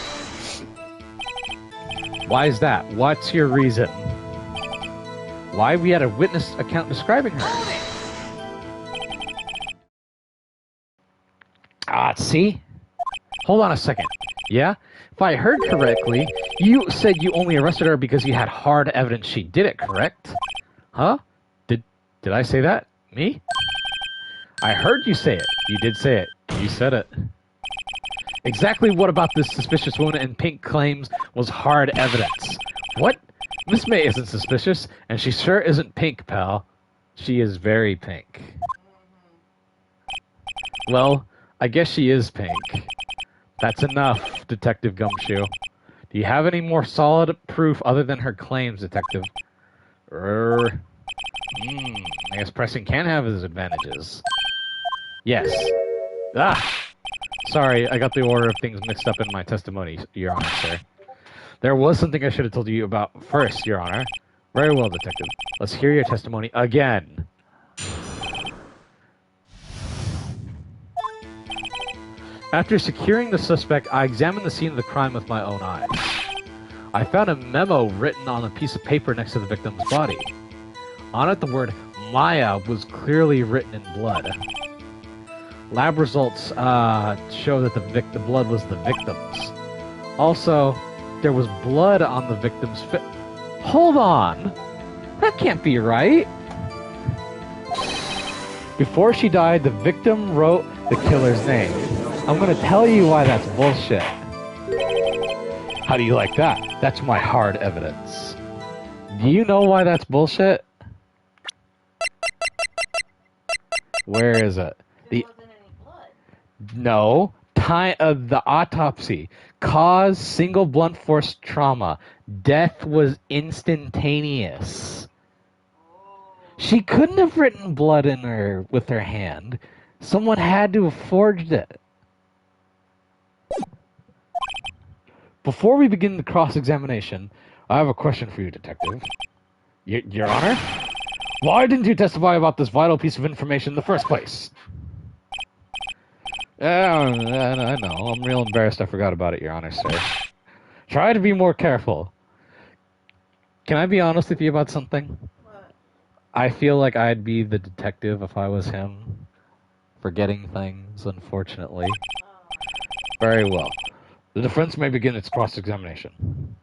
Why is that? What's your reason? Why? We had a witness account describing her. See? Hold on a second. Yeah? If I heard correctly, you said you only arrested her because you had hard evidence she did it, correct? Huh? Did I say that? Me? I heard you say it. You did say it. You said it. Exactly what about this suspicious woman in pink claims was hard evidence? What? Miss May isn't suspicious, and she sure isn't pink, pal. She is very pink. Well, I guess she is pink. That's enough, Detective Gumshoe. Do you have any more solid proof other than her claims, Detective? I guess pressing can have its advantages. Yes. Sorry, I got the order of things mixed up in my testimony, Your Honor, sir. There was something I should have told you about first, Your Honor. Very well, Detective. Let's hear your testimony again. After securing the suspect, I examined the scene of the crime with my own eyes. I found a memo written on a piece of paper next to the victim's body. On it, the word Maya was clearly written in blood. Lab results show that the blood was the victim's. Also, there was blood on the victim's Hold on! That can't be right! Before she died, the victim wrote the killer's name. I'm gonna tell you why that's bullshit. How do you like that? That's my hard evidence. Do you know why that's bullshit? Where is it? There wasn't any blood. No. The autopsy. Cause single blunt force trauma. Death was instantaneous. She couldn't have written blood in her with her hand. Someone had to have forged it. Before we begin the cross-examination, I have a question for you, Detective. Your Honor? Why didn't you testify about this vital piece of information in the first place? I know. I'm real embarrassed I forgot about it, Your Honor, sir. Try to be more careful. Can I be honest with you about something? What? I feel like I'd be the detective if I was him. Forgetting things, unfortunately. Very well. The defense may begin its cross-examination.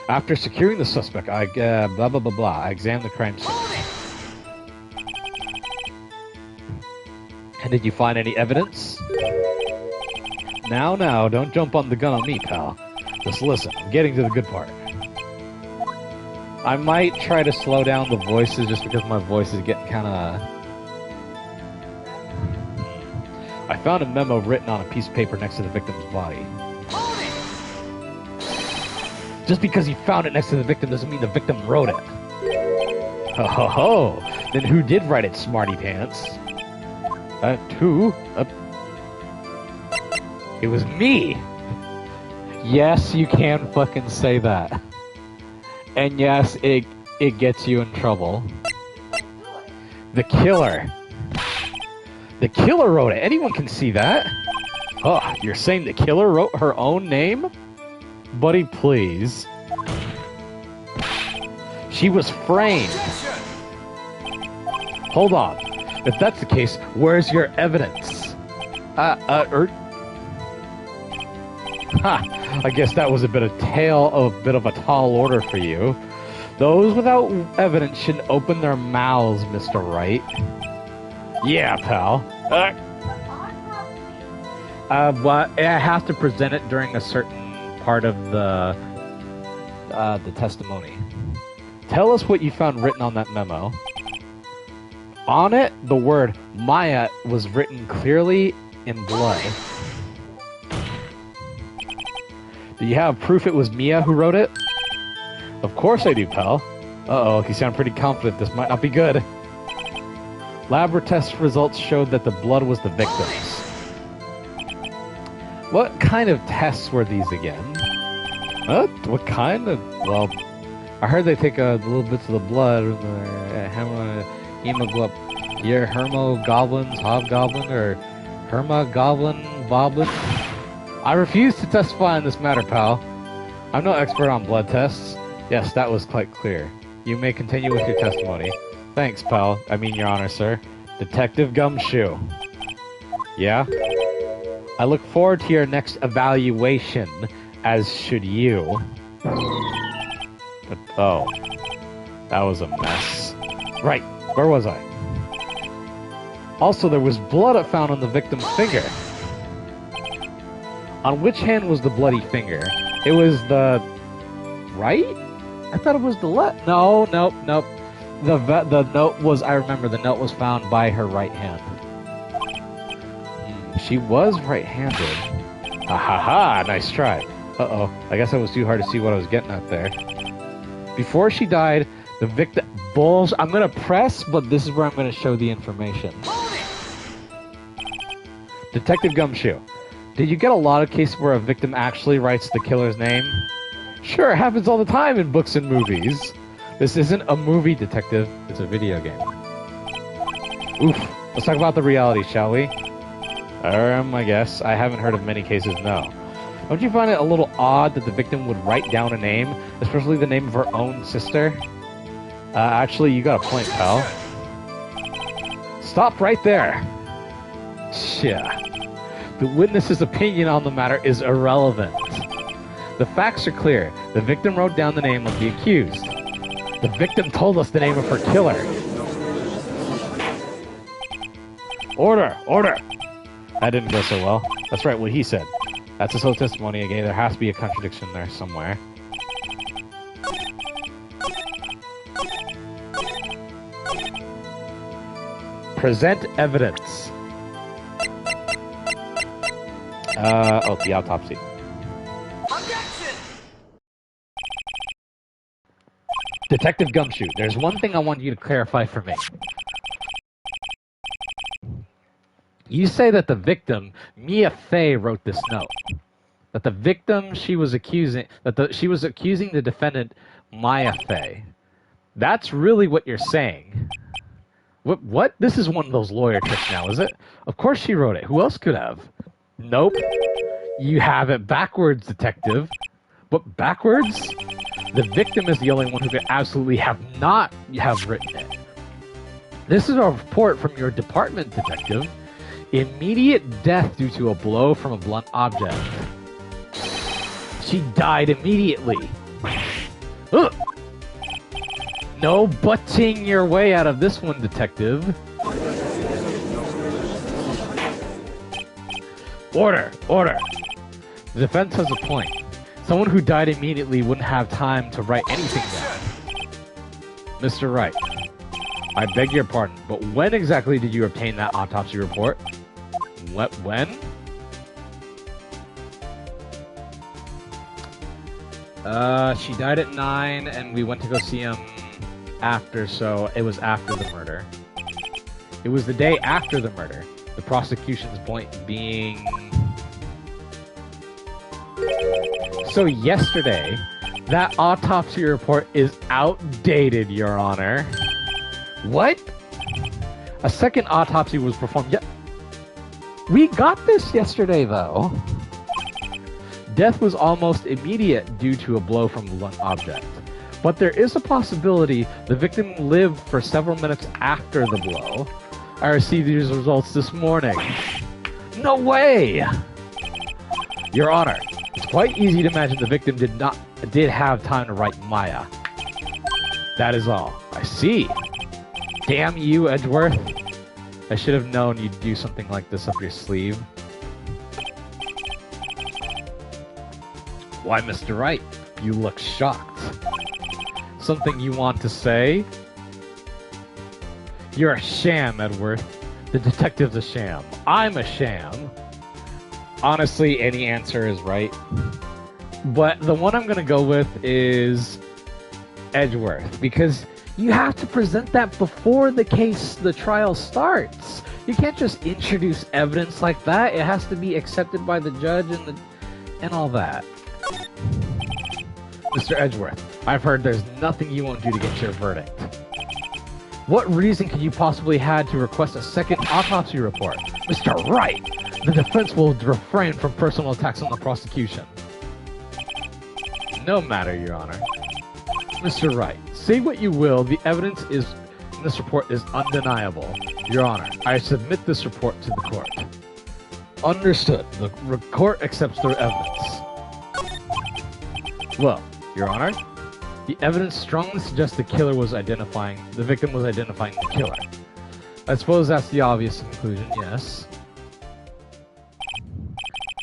After securing the suspect, I examined the crime scene. And did you find any evidence? Now, don't jump on the gun on me, pal. Just listen, I'm getting to the good part. I might try to slow down the voices just because my voice is getting kinda... I found a memo written on a piece of paper next to the victim's body. Just because he found it next to the victim doesn't mean the victim wrote it. Ho ho ho! Then who did write it, smarty pants? Who? It was me! Yes, you can fucking say that. And yes, it gets you in trouble. The killer. The killer wrote it. Anyone can see that. Oh, you're saying the killer wrote her own name? Buddy, please. She was framed. Hold on. If that's the case, where's your evidence? I guess that was a bit of a tall order for you. Those without evidence shouldn't open their mouths, Mr. Wright. Yeah, pal. Well, I have to present it during a certain part of the testimony. Tell us what you found written on that memo. On it, the word Maya was written clearly in blood. Do you have proof it was Mia who wrote it? Of course I do, pal. Uh-oh, you sound pretty confident. This might not be good. Lab test results showed that the blood was the victim's. What kind of tests were these again? What kind of... Well, I heard they take a little bits of the blood, hemoglobin, your hermogoblins, hobgoblin, or hermogoblin, boblin. I refuse to testify on this matter, pal. I'm no expert on blood tests. Yes, that was quite clear. You may continue with your testimony. Thanks, pal. I mean, Your Honor, sir. Detective Gumshoe. Yeah? I look forward to your next evaluation, as should you. But, oh. That was a mess. Right, where was I? Also, there was blood found on the victim's finger. On which hand was the bloody finger? It was the... right? I thought it was the left. No, nope. The note was... I remember the note was found by her right hand. She was right-handed. Ha ha ha! Nice try. Uh-oh. I guess that was too hard to see what I was getting at there. Before she died, the victim... Bulls. I'm gonna press, but this is where I'm gonna show the information. Detective Gumshoe. Did you get a lot of cases where a victim actually writes the killer's name? Sure, it happens all the time in books and movies. This isn't a movie, detective. It's a video game. Oof. Let's talk about the reality, shall we? I guess. I haven't heard of many cases, no. Don't you find it a little odd that the victim would write down a name, especially the name of her own sister? Actually, you got a point, pal. Stop right there. Yeah. The witness's opinion on the matter is irrelevant. The facts are clear. The victim wrote down the name of the accused. The victim told us the name of her killer. Order! Order! That didn't go so well. That's right, what he said. That's his whole testimony again. There has to be a contradiction there somewhere. Present evidence. The autopsy. Objection! Detective Gumshoe, there's one thing I want you to clarify for me. You say that the victim, Mia Fey, wrote this note. That the victim she was accusing the defendant, Maya Fey. That's really what you're saying. What? This is one of those lawyer tricks now, is it? Of course she wrote it. Who else could have? Nope. You have it backwards, detective. But backwards? The victim is the only one who could absolutely not have written it. This is a report from your department, detective. Immediate death due to a blow from a blunt object. She died immediately. Ugh. No butting your way out of this one, detective. Order! Order! The defense has a point. Someone who died immediately wouldn't have time to write anything down. Mr. Wright, I beg your pardon, but when exactly did you obtain that autopsy report? When? She died at 9, and we went to go see him after, so it was after the murder. It was the day after the murder. The prosecution's point being... So yesterday, that autopsy report is outdated, Your Honor. What? A second autopsy was performed We got this yesterday, though. Death was almost immediate due to a blow from a blunt object. But there is a possibility the victim lived for several minutes after the blow. I received these results this morning. No way! Your Honor, it's quite easy to imagine the victim did have time to write Maya. That is all. I see. Damn you, Edgeworth. I should have known you'd do something like this up your sleeve. Why, Mr. Wright? You look shocked. Something you want to say? You're a sham, Edgeworth. The detective's a sham. I'm a sham. Honestly, any answer is right. But the one I'm going to go with is Edgeworth, because you have to present that before the trial starts. You can't just introduce evidence like that. It has to be accepted by the judge and all that. Mr. Edgeworth, I've heard there's nothing you won't do to get your verdict. What reason could you possibly have to request a second autopsy report? Mr. Wright, the defense will refrain from personal attacks on the prosecution. No matter, Your Honor. Mr. Wright, say what you will, the evidence in this report is undeniable. Your Honor, I submit this report to the court. Understood. The court accepts the evidence. Well, Your Honor, the evidence strongly suggests the victim was identifying the killer. I suppose that's the obvious conclusion, yes.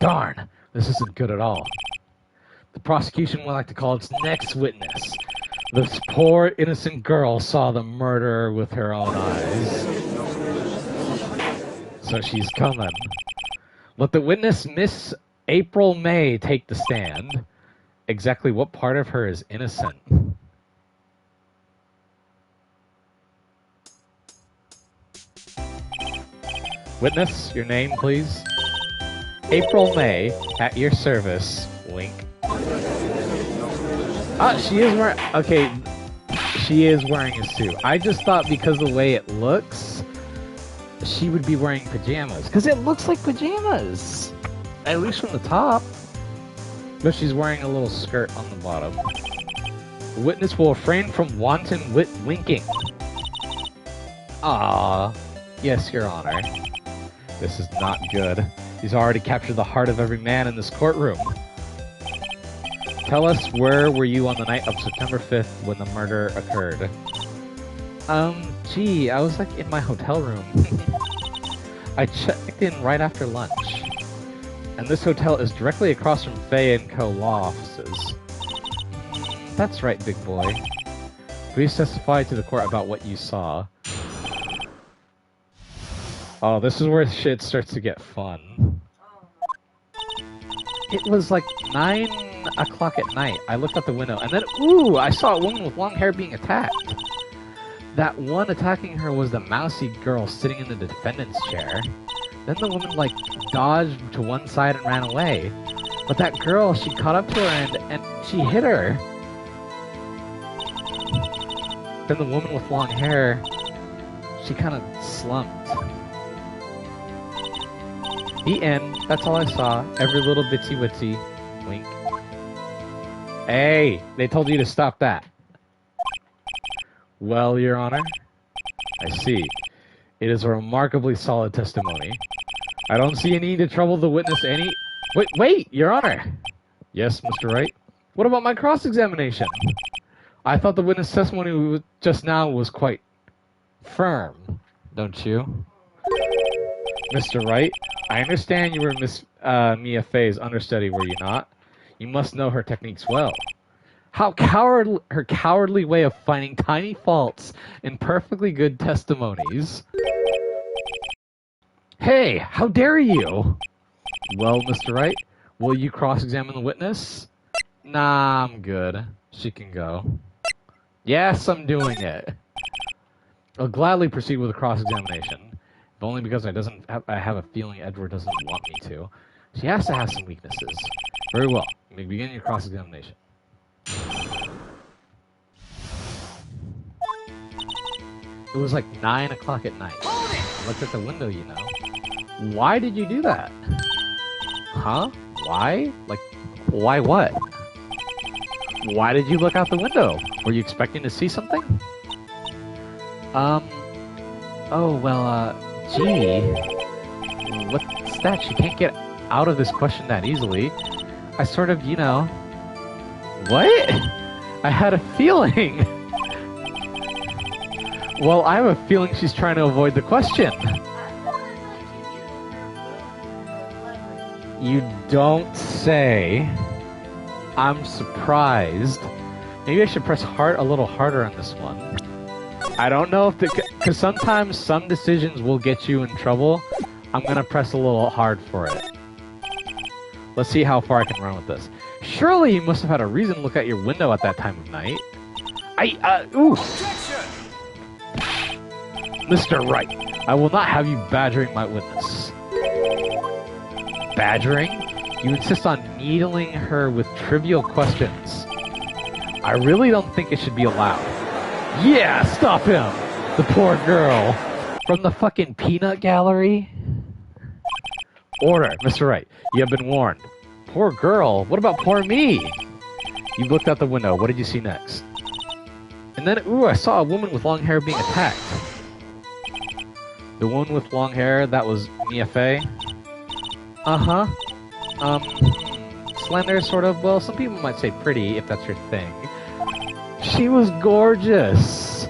Darn, this isn't good at all. The prosecution would like to call its next witness. This poor, innocent girl saw the murderer with her own eyes. So she's coming. Let the witness, Miss April May, take the stand. Exactly what part of her is innocent? Witness, your name, please. April May, at your service. Wink. Ah, she is wearing... Okay, she is wearing a suit. I just thought because of the way it looks, she would be wearing pajamas. Because it looks like pajamas! At least from the top. But she's wearing a little skirt on the bottom. The witness will refrain from wanton winking. Ah, yes, Your Honor. This is not good. He's already captured the heart of every man in this courtroom. Tell us, where were you on the night of September 5th when the murder occurred? Gee, I was like in my hotel room. I checked in right after lunch. And this hotel is directly across from Fay & Co. law offices. That's right, big boy. Please testify to the court about what you saw. Oh, this is where shit starts to get fun. It was like 9 o'clock at night. I looked out the window, and then, ooh, I saw a woman with long hair being attacked. That one attacking her was the mousy girl sitting in the defendant's chair. Then the woman, like, dodged to one side and ran away. But that girl, she caught up to her and she hit her. Then the woman with long hair, she kind of slumped. The end. That's all I saw. Every little bitsy witsy. Wink. Hey, they told you to stop that. Well, Your Honor, I see. It is a remarkably solid testimony. I don't see any need to trouble the witness any... Wait, Your Honor! Yes, Mr. Wright? What about my cross-examination? I thought the witness testimony just now was quite firm, don't you? Mr. Wright, I understand you were Miss Mia Fey's understudy, were you not? You must know her techniques well. Her cowardly way of finding tiny faults in perfectly good testimonies. Hey, how dare you? Well, Mr. Wright, will you cross-examine the witness? Nah, I'm good. She can go. Yes, I'm doing it. I'll gladly proceed with the cross-examination. If only because I have a feeling Edward doesn't want me to. She has to have some weaknesses. Very well. You may begin your cross-examination. It was like 9 o'clock at night. I looked at the window, you know. Why did you do that? Huh? Why? Like, why what? Why did you look out the window? Were you expecting to see something? Oh, well, gee. What's that? She can't get out of this question that easily. I sort of, you know... What? I had a feeling. Well, I have a feeling she's trying to avoid the question. You don't say. I'm surprised. Maybe I should press a little harder on this one. I don't know if because sometimes some decisions will get you in trouble. I'm gonna press a little hard for it. Let's see how far I can run with this. Surely you must have had a reason to look out your window at that time of night. Ooh. Mr. Wright, I will not have you badgering my witness. Badgering? You insist on needling her with trivial questions. I really don't think it should be allowed. Yeah, stop him! The poor girl. From the fucking peanut gallery? Order, Mr. Wright. You have been warned. Poor girl? What about poor me? You looked out the window. What did you see next? And then, ooh, I saw a woman with long hair being attacked. The woman with long hair, that was Mia Fey? Uh-huh. Slender, sort of. Well, some people might say pretty, if that's your thing. She was gorgeous.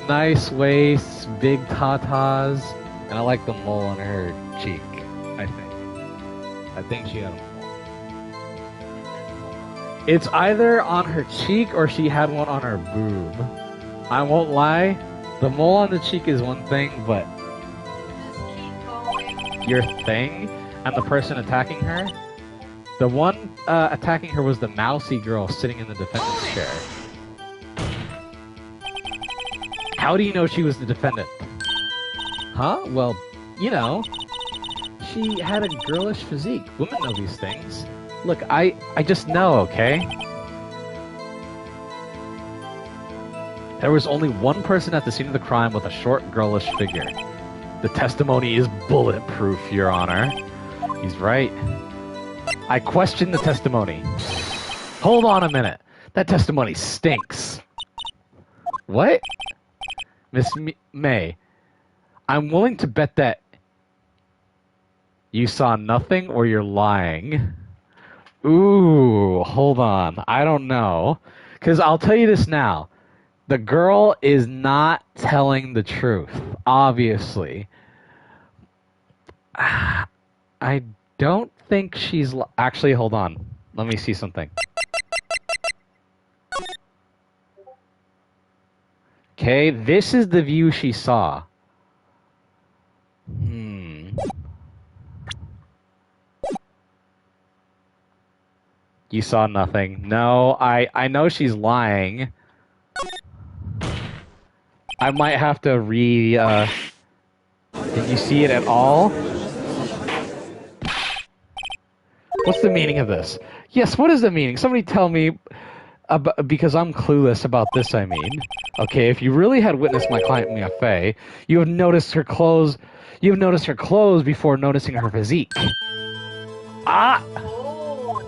Nice waist, big tatas, and I like the mole on her cheek, I think. I think she had a mole. It's either on her cheek or she had one on her boob. I won't lie, the mole on the cheek is one thing, but your thing and the person attacking her? The one attacking her was the mousy girl sitting in the defendant's chair. How do you know she was the defendant? Huh? Well, you know, she had a girlish physique. Women know these things. Look, I just know, okay? There was only one person at the scene of the crime with a short, girlish figure. The testimony is bulletproof, Your Honor. He's right. I question the testimony. Hold on a minute. That testimony stinks. What? Miss May, I'm willing to bet that you saw nothing or you're lying. Ooh, hold on. I don't know. Because I'll tell you this now. The girl is not telling the truth, obviously. I don't think she's... Actually, hold on. Let me see something. Okay, this is the view she saw. You saw nothing. No, I know she's lying. I might have to Did you see it at all? What's the meaning of this? Yes, what is the meaning? Somebody tell me, because I'm clueless about this, I mean. Okay, if you really had witnessed my client Mia you have noticed her clothes. You have noticed her clothes before noticing her physique. Ah! Oh.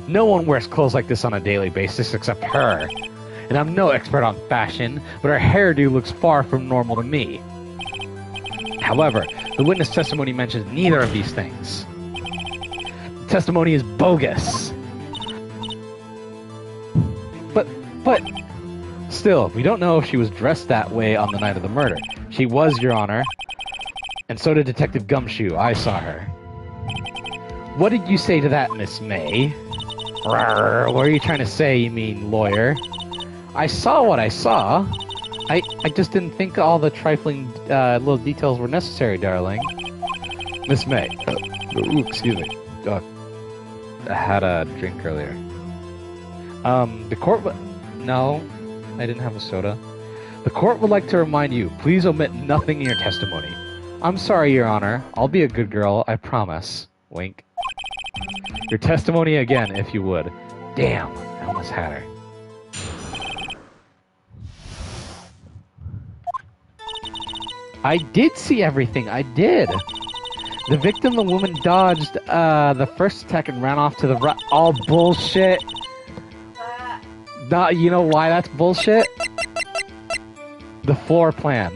No one wears clothes like this on a daily basis except her. And I'm no expert on fashion, but her hairdo looks far from normal to me. However, the witness testimony mentions neither of these things. The testimony is bogus. But, still, we don't know if she was dressed that way on the night of the murder. She was, Your Honor. And so did Detective Gumshoe. I saw her. What did you say to that, Miss May? Rawr, what are you trying to say, you mean lawyer? I saw what I saw. I just didn't think all the trifling little details were necessary, darling. Miss May. Ooh, excuse me. I had a drink earlier. The court... No, I didn't have a soda. The court would like to remind you, please omit nothing in your testimony. I'm sorry, Your Honor. I'll be a good girl, I promise. Wink. Your testimony again, if you would. Damn, I almost had her. I did see everything, I did. The victim, the woman, dodged the first attack and ran off to the right. All bullshit. You know why that's bullshit? The floor plan.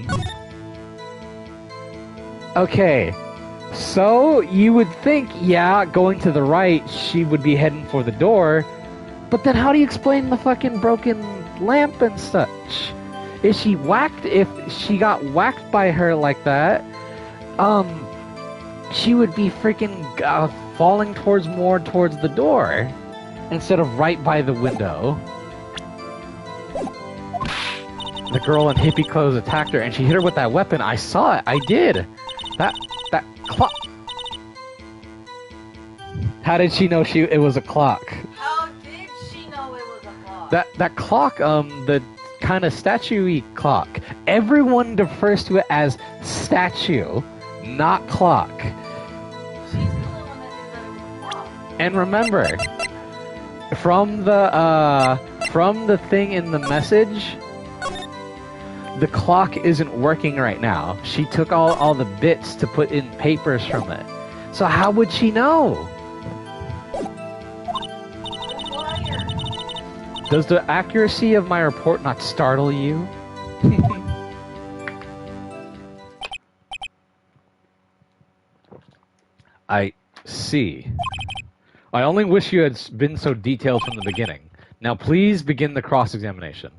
Okay, so you would think, yeah, going to the right, she would be heading for the door, but then how do you explain the fucking broken lamp and such? Is she whacked? If she got whacked by her like that, she would be freaking falling more towards the door instead of right by the window. The girl in hippie clothes attacked her, and she hit her with that weapon. I saw it. I did. That clock. How did she know it was a clock? How did she know it was a clock? That clock, the kind of statue-y clock. Everyone refers to it as statue, not clock. She's the one that said it was a clock. And remember, from the thing in the message, the clock isn't working right now. She took all the bits to put in papers from it. So how would she know? Does the accuracy of my report not startle you? I see. I only wish you had been so detailed from the beginning. Now please begin the cross-examination.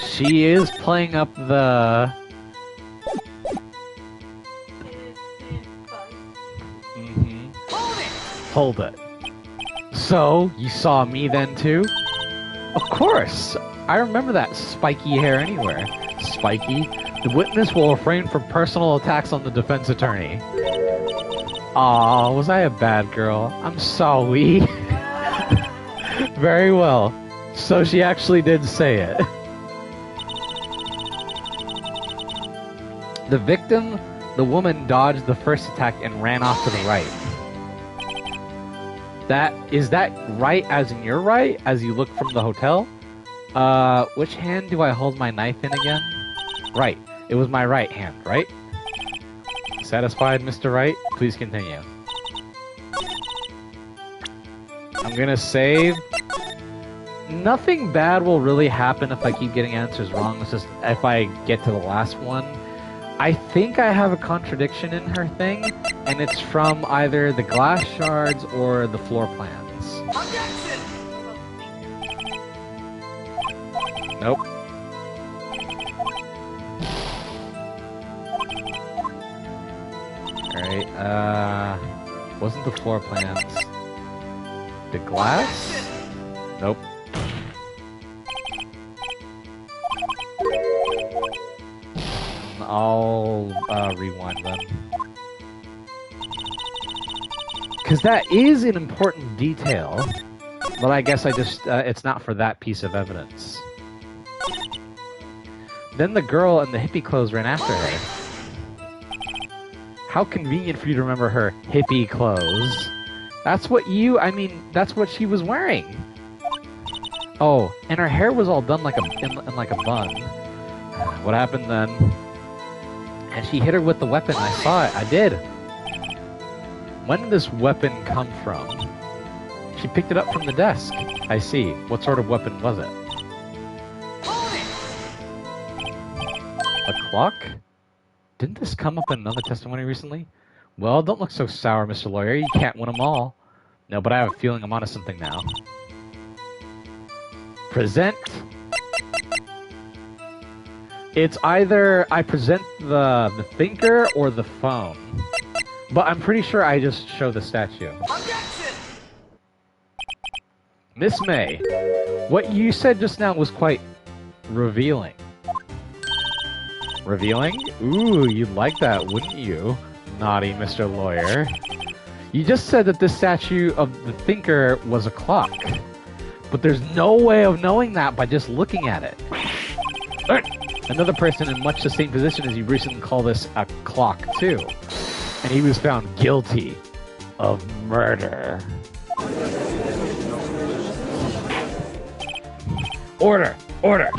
She is playing up the... Hold it. So, you saw me then too? Of course! I remember that spiky hair anywhere. Spiky? The witness will refrain from personal attacks on the defense attorney. Aw, was I a bad girl? I'm sorry. Very well. So she actually did say it. The victim, the woman, dodged the first attack and ran off to the right. Is that right as in your right, as you look from the hotel? Which hand do I hold my knife in again? Right. It was my right hand, right? Satisfied, Mr. Wright? Please continue. I'm gonna save. Nothing bad will really happen if I keep getting answers wrong. It's just if I get to the last one. I think I have a contradiction in her thing, and it's from either the glass shards or the floor plans. Objection! Nope. Alright, wasn't the floor plans the glass? Nope. I'll rewind them. Because that is an important detail. But I guess I just, it's not for that piece of evidence. Then the girl in the hippie clothes ran after her. How convenient for you to remember her hippie clothes. That's what that's what she was wearing. Oh, and her hair was all done like in like a bun. What happened then? And she hit her with the weapon. I saw it. I did. When did this weapon come from? She picked it up from the desk. I see. What sort of weapon was it? A clock? Didn't this come up in another testimony recently? Well, don't look so sour, Mr. Lawyer. You can't win them all. No, but I have a feeling I'm onto something now. Present. It's either I present the thinker or the phone. But I'm pretty sure I just show the statue. Objection! Miss May, what you said just now was quite revealing. Revealing? Ooh, you'd like that, wouldn't you? Naughty Mr. Lawyer. You just said that this statue of the thinker was a clock. But there's no way of knowing that by just looking at it. Another person in much the same position as you recently called this a clock, too. And he was found guilty of murder. Order! Order!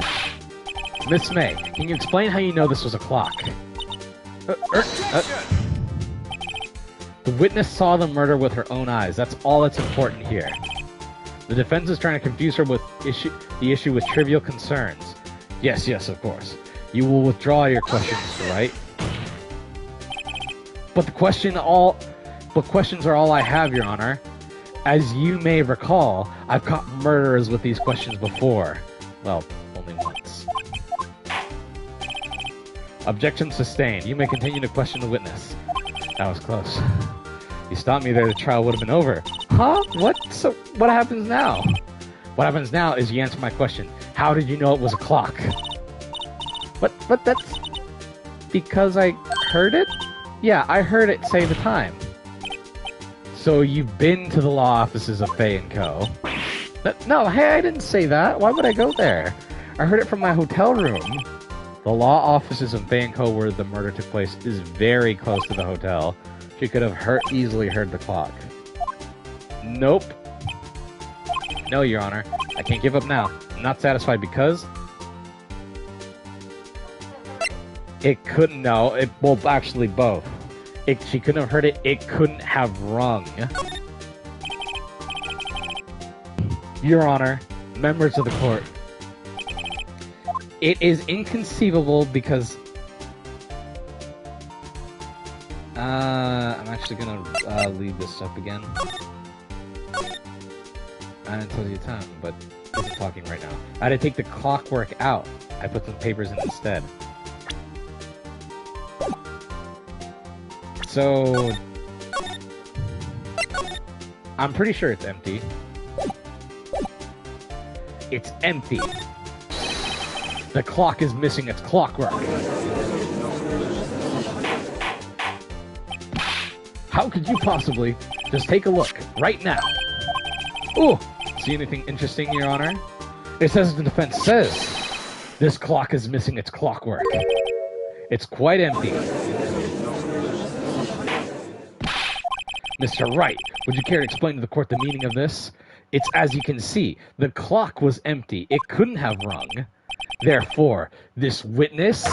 Miss May, can you explain how you know this was a clock? The witness saw the murder with her own eyes. That's all that's important here. The defense is trying to confuse her with the issue with trivial concerns. Yes, yes, of course. You will withdraw your questions, Mr. Wright. But questions are all I have, Your Honor. As you may recall, I've caught murderers with these questions before. Well, only once. Objection sustained. You may continue to question the witness. That was close. You stopped me there, the trial would have been over. Huh? What? So, what happens now? What happens now is you answer my question. How did you know it was a clock? But that's... because I heard it? Yeah, I heard it say the time. So you've been to the law offices of Fay & Co. No, hey, I didn't say that. Why would I go there? I heard it from my hotel room. The law offices of Fay & Co. where the murder took place is very close to the hotel. She could have easily heard the clock. Nope. No, Your Honor. I can't give up now. I'm not satisfied because... it couldn't... no, well, actually both. She couldn't have heard it. It couldn't have rung. Your Honor, members of the court, it is inconceivable because... I'm actually gonna leave this up again. I didn't tell you the time, but I'm talking right now. I had to take the clockwork out. I put some papers in instead. So... I'm pretty sure it's empty. It's empty. The clock is missing its clockwork. How could you possibly? Just take a look, right now. Ooh, see anything interesting, Your Honor? It says the defense says this clock is missing its clockwork. It's quite empty. Mr. Wright, would you care to explain to the court the meaning of this? It's as you can see, the clock was empty. It couldn't have rung. Therefore, this witness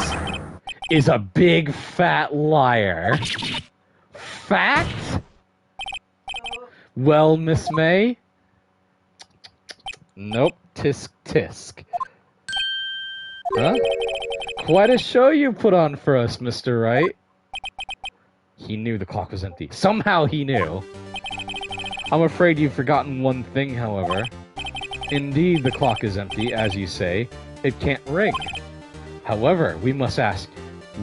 is a big fat liar. Fact? Well, Miss May? Nope. Tisk tisk. Huh? Quite a show you put on for us, Mr. Wright. He knew the clock was empty. Somehow he knew. I'm afraid you've forgotten one thing, however. Indeed, the clock is empty, as you say. It can't ring. However, we must ask,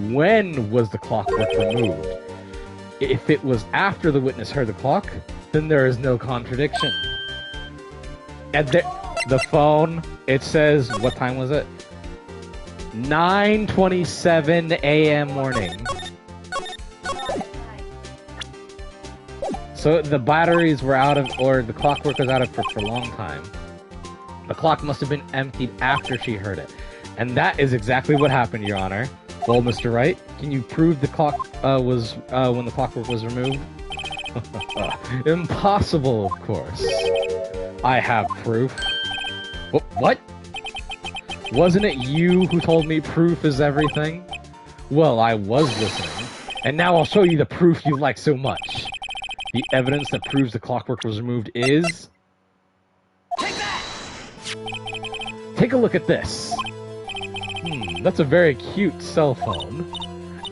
when was the clockwork removed? If it was after the witness heard the clock, then there is no contradiction. And the phone, it says, what time was it? 9:27 a.m. morning. So the batteries were out of, or the clockwork was out of for a long time. The clock must have been emptied after she heard it. And that is exactly what happened, Your Honor. Well, Mr. Wright, can you prove the clock was when the clockwork was removed? Impossible, of course. I have proof. What? Wasn't it you who told me proof is everything? Well, I was listening. And now I'll show you the proof you like so much. The evidence that proves the clockwork was removed is... Take that! Take a look at this. That's a very cute cell phone.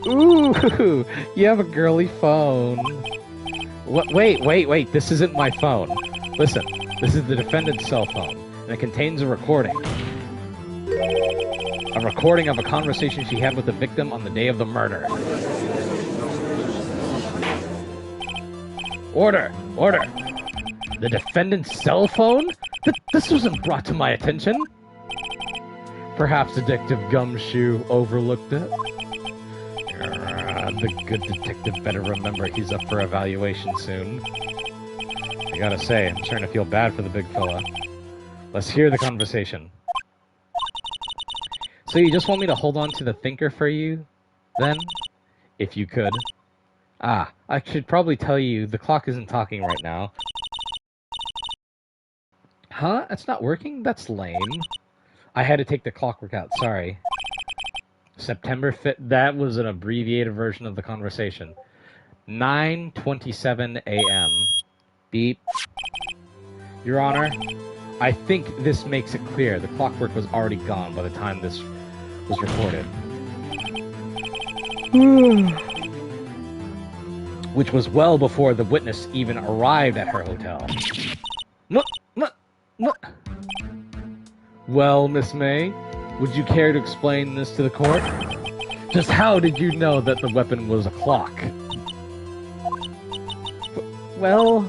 Ooh, you have a girly phone. What? Wait, this isn't my phone. Listen, this is the defendant's cell phone, and it contains a recording. A recording of a conversation she had with the victim on the day of the murder. Order! The defendant's cell phone? This wasn't brought to my attention. Perhaps Detective Gumshoe overlooked it. The good detective better remember he's up for evaluation soon. I gotta say, I'm starting to feel bad for the big fella. Let's hear the conversation. So you just want me to hold on to the thinker for you, then? If you could. I should probably tell you, the clock isn't talking right now. Huh? It's not working? That's lame. I had to take the clockwork out, sorry. September 5th, that was an abbreviated version of the conversation. 9:27 a.m. Beep. Your Honor, I think this makes it clear the clockwork was already gone by the time this was recorded. Which was well before the witness even arrived at her hotel. No. Well, Miss May, would you care to explain this to the court? Just how did you know that the weapon was a clock? Well,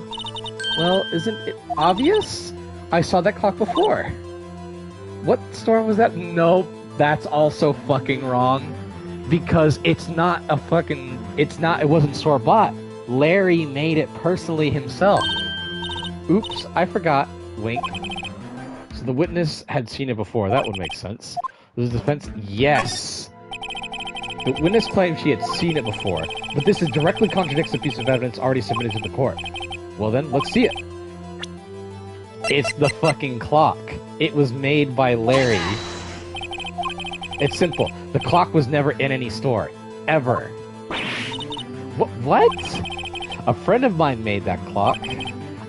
isn't it obvious? I saw that clock before. What store was that? Nope, that's also fucking wrong. Because it wasn't store-bought. Larry made it personally himself. Oops, I forgot. Wink. So the witness had seen it before. That would make sense. The defense, yes. The witness claimed she had seen it before, but this directly contradicts the piece of evidence already submitted to the court. Well then, let's see it. It's the fucking clock. It was made by Larry. It's simple. The clock was never in any store. Ever. What? A friend of mine made that clock.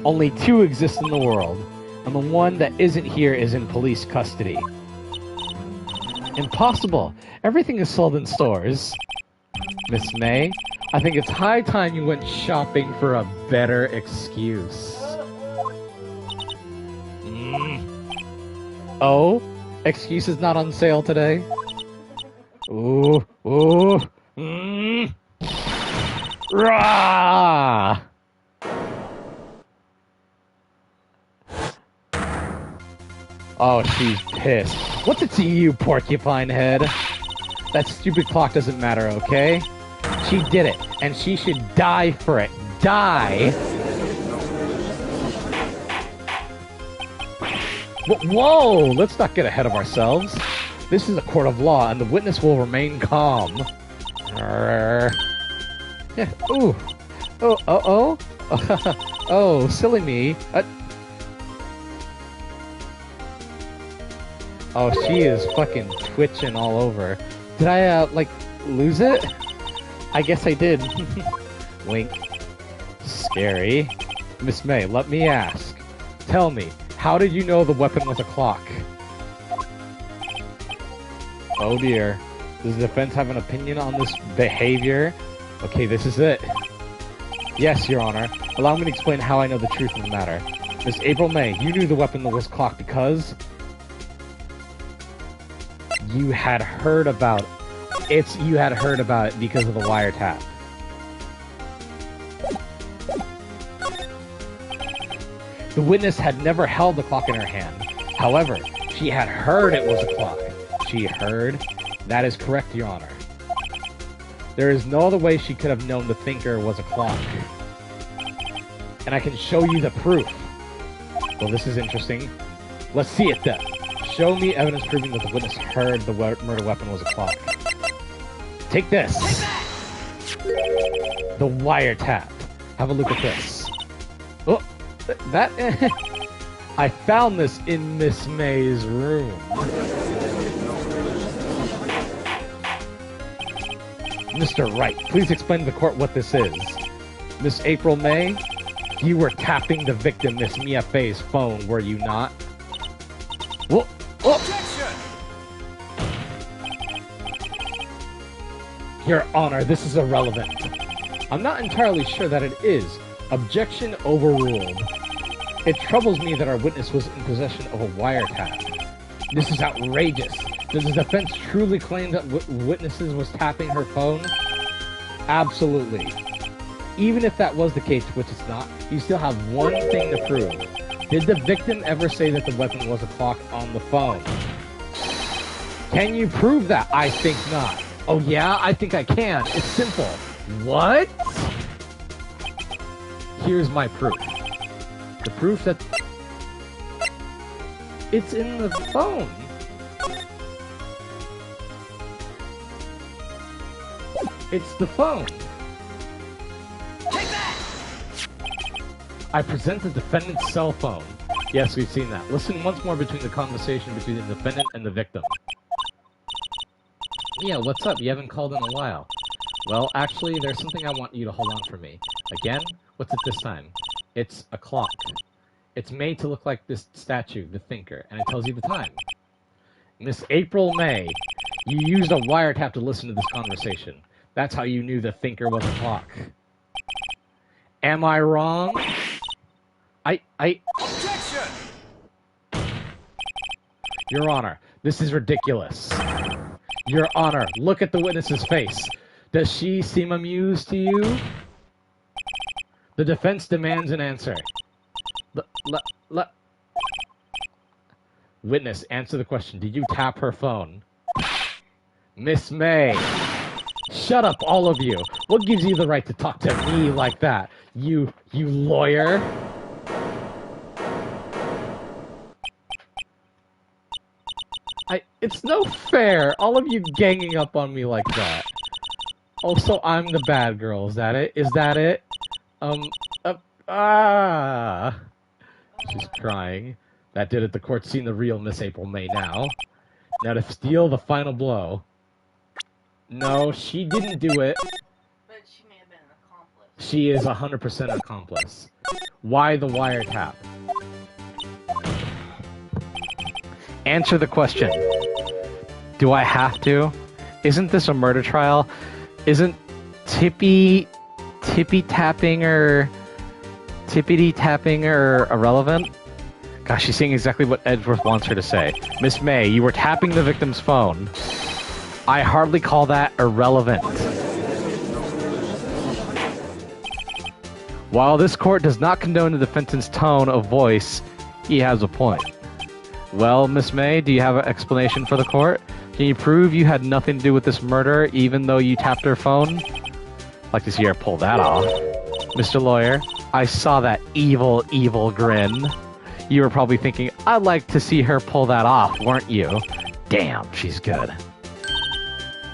Only two exist in the world, and the one that isn't here is in police custody. Impossible. Everything is sold in stores. Miss May, I think it's high time you went shopping for a better excuse. Oh? Excuse is not on sale today? Rah! Oh, she's pissed. What's it to you, porcupine head? That stupid clock doesn't matter, okay? She did it, and she should die for it. Die! Whoa! Let's not get ahead of ourselves. This is a court of law, and the witness will remain calm. Yeah. Ooh. Oh. Oh, silly me. Oh, she is fucking twitching all over. Did I, lose it? I guess I did. Wink. Scary. Miss May, let me ask. Tell me, how did you know the weapon was a clock? Oh dear. Does the defense have an opinion on this behavior? Okay, this is it. Yes, Your Honor. Allow me to explain how I know the truth of the matter. Miss April May, you knew the weapon was a clock because... You had heard about it. You had heard about it because of the wiretap. The witness had never held the clock in her hand. However, she had heard it was a clock. She heard? That is correct, Your Honor. There is no other way she could have known the thinker was a clock. And I can show you the proof. Well, this is interesting. Let's see it then. Show me evidence proving that the witness heard the murder weapon was a clock. Take this. The wiretap. Have a look at this. Oh, that... I found this in Miss May's room. Mr. Wright, please explain to the court what this is. Miss April May, you were tapping the victim, Miss Mia Fei's phone, were you not? Whoa! Objection! Your Honor, this is irrelevant. I'm not entirely sure that it is. Objection overruled. It troubles me that our witness was in possession of a wiretap. This is outrageous. Does the defense truly claim that witnesses was tapping her phone? Absolutely. Even if that was the case, which it's not, you still have one thing to prove. Did the victim ever say that the weapon was a clock on the phone? Can you prove that? I think not. Oh yeah? I think I can. It's simple. What? Here's my proof. The proof that... It's in the phone. It's the phone. Take that! I present the defendant's cell phone. Yes, we've seen that. Listen once more between the conversation between the defendant and the victim. Yeah, what's up? You haven't called in a while. Well, actually, there's something I want you to hold on for me. Again? What's it this time? It's a clock. It's made to look like this statue, the Thinker, and it tells you the time. Miss April May, you used a wiretap to listen to this conversation. That's how you knew the Thinker was a clock. Am I wrong? Objection! Your Honor, this is ridiculous. Your Honor, look at the witness's face. Does she seem amused to you? The defense demands an answer. Witness, answer the question. Did you tap her phone? Miss May. Shut up, all of you. What gives you the right to talk to me like that? You lawyer? It's no fair. All of you ganging up on me like that. Oh, so I'm the bad girl. Is that it? Is that it? She's crying. That did it. The court's seen the real Miss April May now. Now to steal the final blow. No, she didn't do it. But she may have been an accomplice. She is 100% accomplice. Why the wiretap? Answer the question. Do I have to? Isn't this a murder trial? Isn't tippity tapping or irrelevant? Gosh, she's saying exactly what Edgeworth wants her to say. Miss May, you were tapping the victim's phone. I hardly call that irrelevant. While this court does not condone the defendant's tone of voice, he has a point. Well, Miss May, do you have an explanation for the court? Can you prove you had nothing to do with this murder, even though you tapped her phone? I'd like to see her pull that off. Mr. Lawyer, I saw that evil, evil grin. You were probably thinking, I'd like to see her pull that off, weren't you? Damn, she's good.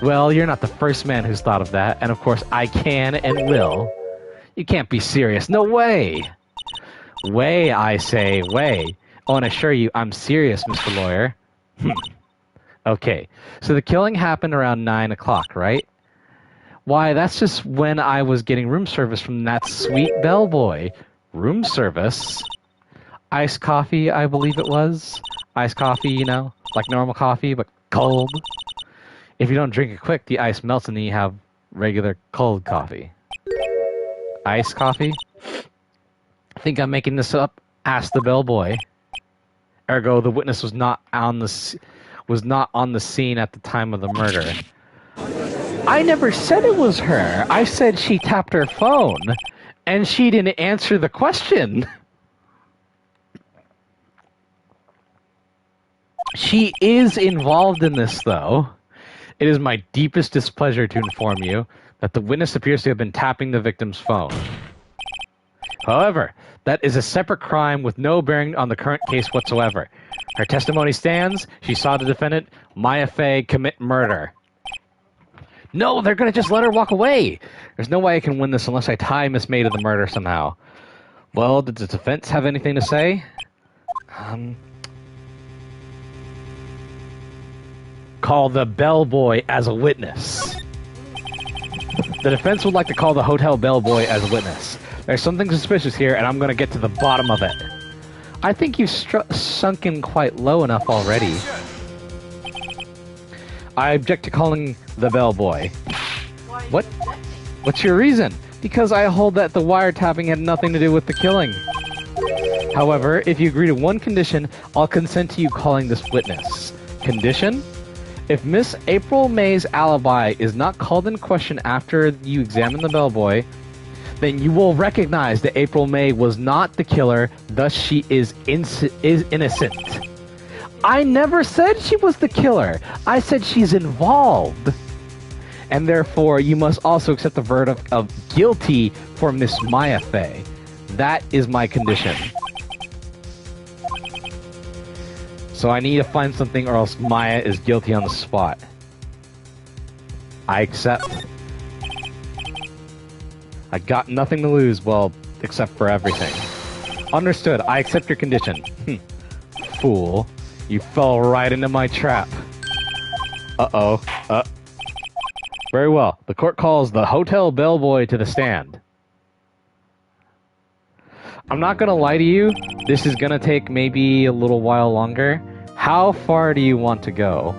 Well, you're not the first man who's thought of that, and of course I can and will. You can't be serious. No way! Way, I say, way. Oh, and I assure you, I'm serious, Mr. Lawyer. Okay, so the killing happened around 9 o'clock, right? Why, that's just when I was getting room service from that sweet bellboy. Room service? Iced coffee, I believe it was. Iced coffee, you know, like normal coffee, but cold. If you don't drink it quick, the ice melts and then you have regular cold coffee. Iced coffee? I think I'm making this up. Ask the bellboy. Ergo, the witness was not on the scene at the time of the murder. I never said it was her. I said she tapped her phone, and she didn't answer the question. She is involved in this, though. It is my deepest displeasure to inform you that the witness appears to have been tapping the victim's phone. However, that is a separate crime with no bearing on the current case whatsoever. Her testimony stands. She saw the defendant, Maya Fey, commit murder. No, they're going to just let her walk away. There's no way I can win this unless I tie Miss May to the murder somehow. Well, did the defense have anything to say? Call the bellboy as a witness. The defense would like to call the hotel bellboy as a witness. There's something suspicious here, and I'm going to get to the bottom of it. I think you've sunk in quite low enough already. I object to calling the bellboy. What? What's your reason? Because I hold that the wiretapping had nothing to do with the killing. However, if you agree to one condition, I'll consent to you calling this witness. Condition? If Miss April May's alibi is not called in question after you examine the bellboy, then you will recognize that April May was not the killer, thus she is innocent. I never said she was the killer. I said she's involved. And therefore, you must also accept the verdict of guilty for Miss Maya Fey. That is my condition. So I need to find something or else Maya is guilty on the spot. I accept. I got nothing to lose, well, except for everything. Understood, I accept your condition. Fool. You fell right into my trap. Uh-oh. Very well. The court calls the hotel bellboy to the stand. I'm not gonna lie to you, this is gonna take maybe a little while longer. How far do you want to go?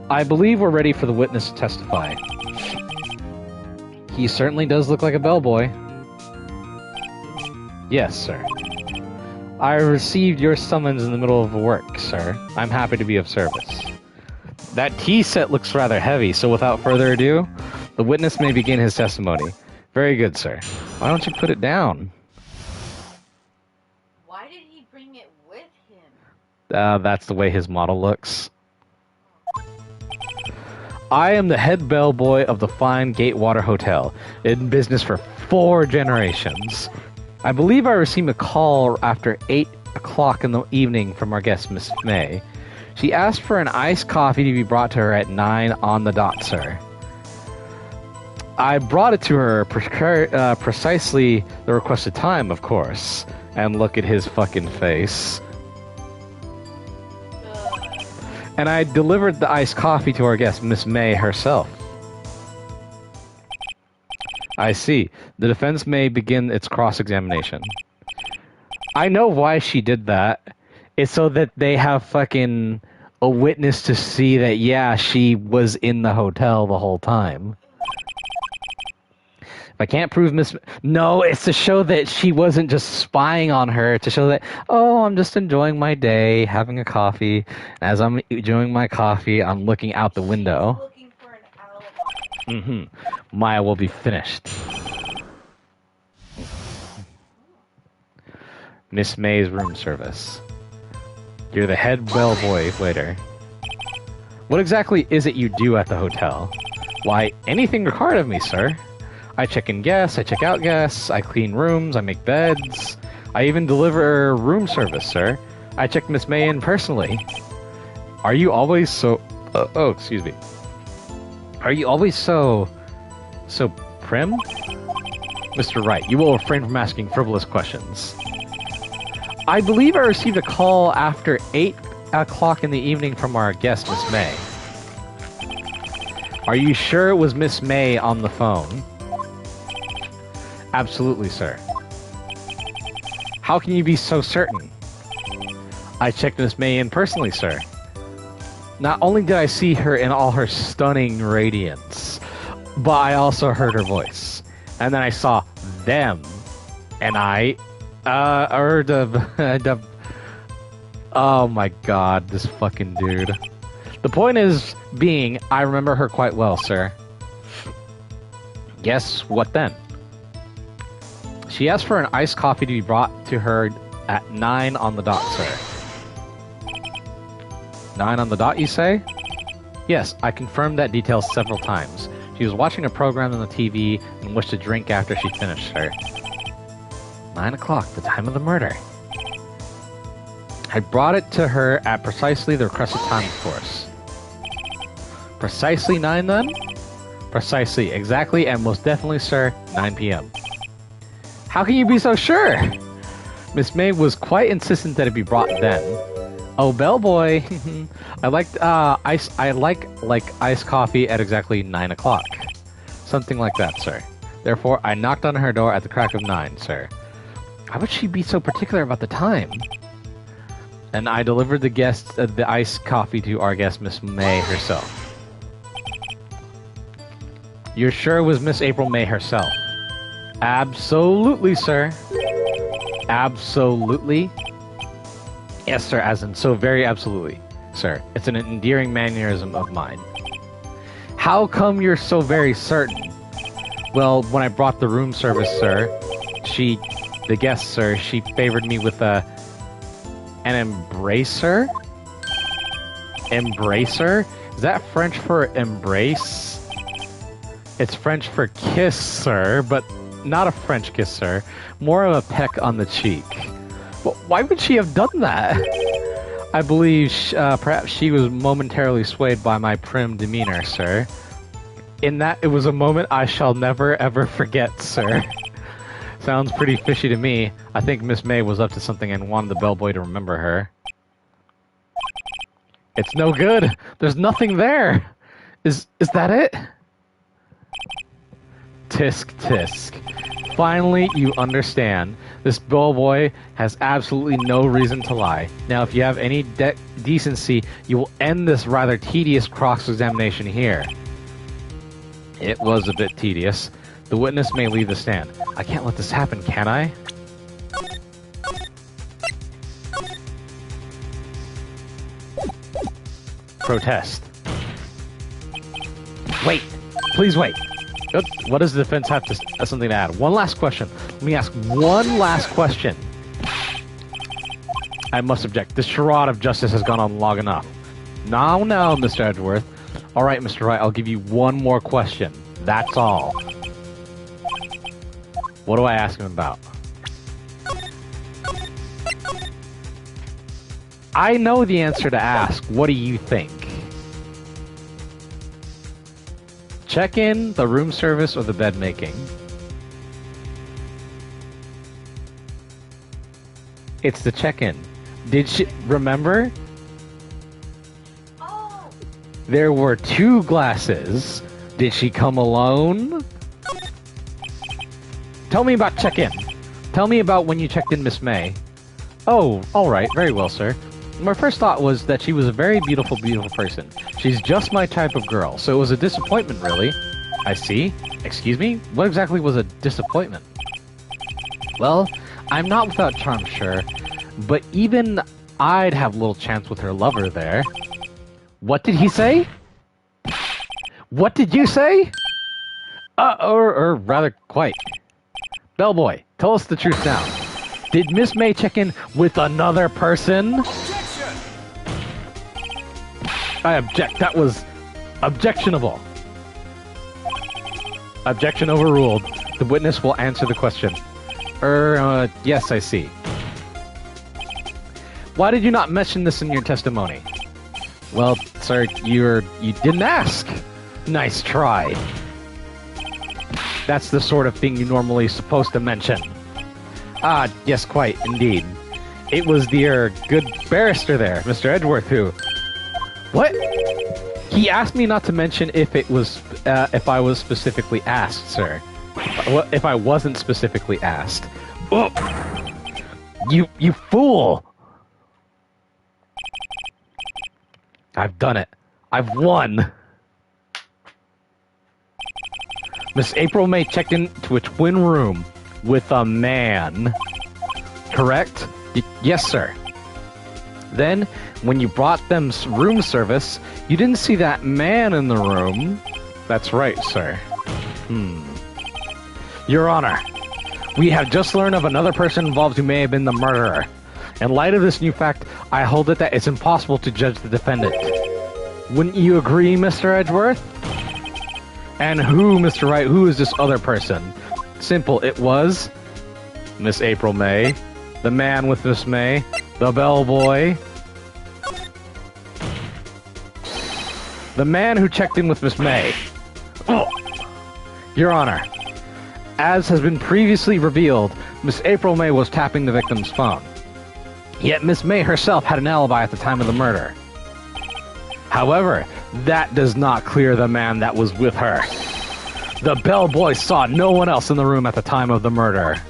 I believe we're ready for the witness to testify. He certainly does look like a bellboy. Yes, sir. I received your summons in the middle of work, sir. I'm happy to be of service. That tea set looks rather heavy, so without further ado, the witness may begin his testimony. Very good, sir. Why don't you put it down? Why did he bring it with him? That's the way his model looks. I am the head bellboy of the fine Gatewater Hotel, in business for 4 generations. I believe I received a call after 8 o'clock in the evening from our guest, Miss May. She asked for an iced coffee to be brought to her at 9 on the dot, sir. I brought it to her precisely the requested time, of course. And look at his fucking face. And I delivered the iced coffee to our guest, Miss May herself. I see. The defense may begin its cross-examination. I know why she did that. It's so that they have fucking a witness to see that, yeah, she was in the hotel the whole time. If I can't prove No, it's to show that she wasn't just spying on her, to show that, oh, I'm just enjoying my day, having a coffee. As I'm enjoying my coffee, I'm looking out the window. Looking for an alibi. Maya will be finished. Miss May's room service. You're the head bellboy waiter. What exactly is it you do at the hotel? Why, anything required of me, sir. I check in guests, I check out guests, I clean rooms, I make beds. I even deliver room service, sir. I check Miss May in personally. Are you always so... excuse me. Are you always so prim? Mr. Wright, you will refrain from asking frivolous questions. I believe I received a call after 8 o'clock in the evening from our guest, Miss May. Are you sure it was Miss May on the phone? Absolutely, sir. How can you be so certain? I checked Miss May in personally, sir. Not only did I see her in all her stunning radiance, but I also heard her voice. And then I saw them. And I heard of... Oh my god, this fucking dude. The point is being, I remember her quite well, sir. Yes, what then? She asked for an iced coffee to be brought to her at 9 on the dot, sir. 9 on the dot, you say? Yes, I confirmed that detail several times. She was watching a program on the TV and wished to drink after she finished, sir. 9 o'clock, the time of the murder. I brought it to her at precisely the requested time, of course. Precisely 9, then? Precisely, exactly, and most definitely, sir, 9 p.m. How can you be so sure? Miss May was quite insistent that it be brought then. Oh, bellboy. I like iced coffee at exactly 9 o'clock. Something like that, sir. Therefore, I knocked on her door at the crack of 9, sir. Why would she be so particular about the time? And I delivered the iced coffee to our guest, Miss May herself. You're sure it was Miss April May herself? Absolutely, sir. Absolutely. Yes, sir, as in so very absolutely, sir. It's an endearing mannerism of mine. How come you're so very certain? Well, when I brought the room service, sir, the guest, sir, she favored me with an embracer? Embracer? Is that French for embrace? It's French for kiss, sir, but not a French kiss, sir. More of a peck on the cheek. Well, why would she have done that? I believe perhaps she was momentarily swayed by my prim demeanor, sir. In that, it was a moment I shall never ever forget, sir. Sounds pretty fishy to me. I think Miss May was up to something and wanted the bellboy to remember her. It's no good. There's nothing there. Is that it? Tisk tisk. Finally, you understand. This bellboy has absolutely no reason to lie. Now, if you have any decency, you will end this rather tedious cross-examination here. It was a bit tedious. The witness may leave the stand. I can't let this happen, can I? Protest. Wait! Please wait! What does the defense have something to add? One last question. Let me ask one last question. I must object. This charade of justice has gone on long enough. Now, Mr. Edgeworth. Alright, Mr. Wright, I'll give you one more question. That's all. What do I ask him about? I know the answer to ask. What do you think? Check-in, the room service, or the bed making? It's the check-in. Did she... Remember? Oh! There were 2 glasses. Did she come alone? Tell me about check-in. Tell me about when you checked in Miss May. Oh, alright. Very well, sir. My first thought was that she was a very beautiful, beautiful person. She's just my type of girl, so it was a disappointment, really. I see. Excuse me? What exactly was a disappointment? Well, I'm not without charm, sure, but even I'd have little chance with her lover there. What did he say? What did you say? Or rather, quite. Bellboy, tell us the truth now. Did Miss May check in with another person? I object. That was objectionable. Objection overruled. The witness will answer the question. Yes, I see. Why did you not mention this in your testimony? Well, sir, you didn't ask. Nice try. That's the sort of thing you normally supposed to mention. Ah, yes, quite, indeed. It was the, good barrister there, Mr. Edgeworth, who... What? He asked me not to mention if I was specifically asked, sir. If I wasn't specifically asked. Oh! You fool! I've done it. I've won! Miss April May checked into a twin room with a man. Correct? Yes, sir. Then, when you brought them room service, you didn't see that man in the room. That's right, sir. Your Honor, we have just learned of another person involved who may have been the murderer. In light of this new fact, I hold it that it's impossible to judge the defendant. Wouldn't you agree, Mr. Edgeworth? And who, Mr. Wright, who is this other person? Simple, it was Miss April May, the man with Miss May, the bellboy, the man who checked in with Miss May. Oh. Your Honor, as has been previously revealed, Miss April May was tapping the victim's phone. Yet Miss May herself had an alibi at the time of the murder. However, that does not clear the man that was with her. The bellboy saw no one else in the room at the time of the murder.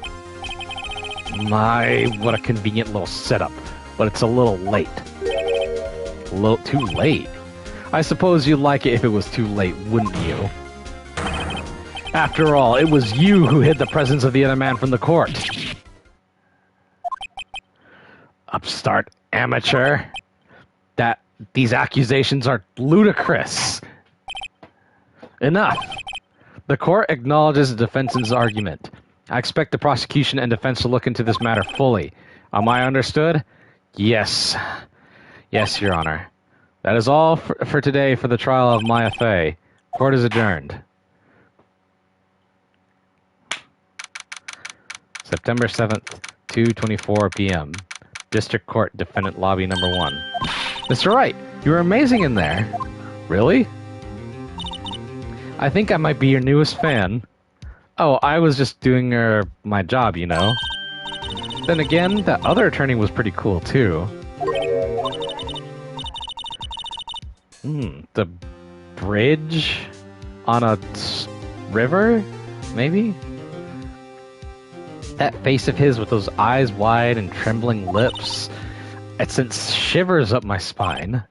My, what a convenient little setup, but it's a little late. A little too late? I suppose you'd like it if it was too late, wouldn't you? After all, it was you who hid the presence of the other man from the court. Upstart amateur. These accusations are ludicrous. Enough. The court acknowledges the defense's argument. I expect the prosecution and defense to look into this matter fully. Am I understood? Yes. Yes, Your Honor. That is all for today for the trial of Maya Fey. Court is adjourned. September 7th, 2:24 p.m. District Court, Defendant Lobby Number 1. Mr. Wright, you were amazing in there. Really? I think I might be your newest fan. Oh, I was just doing my job, you know. Then again, that other attorney was pretty cool, too. The bridge on a river? Maybe? That face of his with those eyes wide and trembling lips. It sent shivers up my spine.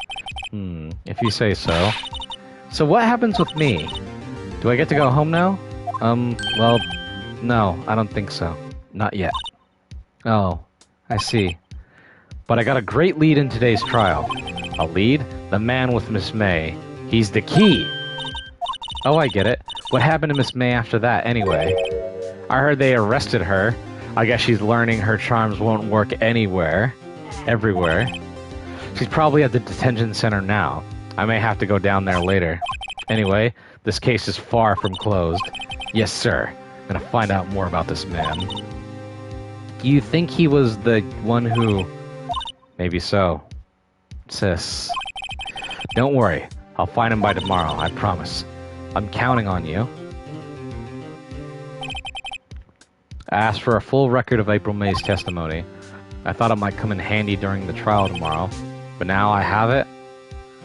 If you say so. So what happens with me? Do I get to go home now? Well, no, I don't think so. Not yet. Oh, I see. But I got a great lead in today's trial. A lead? The man with Miss May. He's the key! Oh, I get it. What happened to Miss May after that, anyway? I heard they arrested her. I guess she's learning her charms won't work anywhere. Everywhere. She's probably at the detention center now. I may have to go down there later. Anyway, this case is far from closed. Yes, sir. I'm gonna find out more about this man. Do you think he was the one who... Maybe so. Sis. Don't worry. I'll find him by tomorrow, I promise. I'm counting on you. I asked for a full record of April May's testimony. I thought it might come in handy during the trial tomorrow. But now I have it?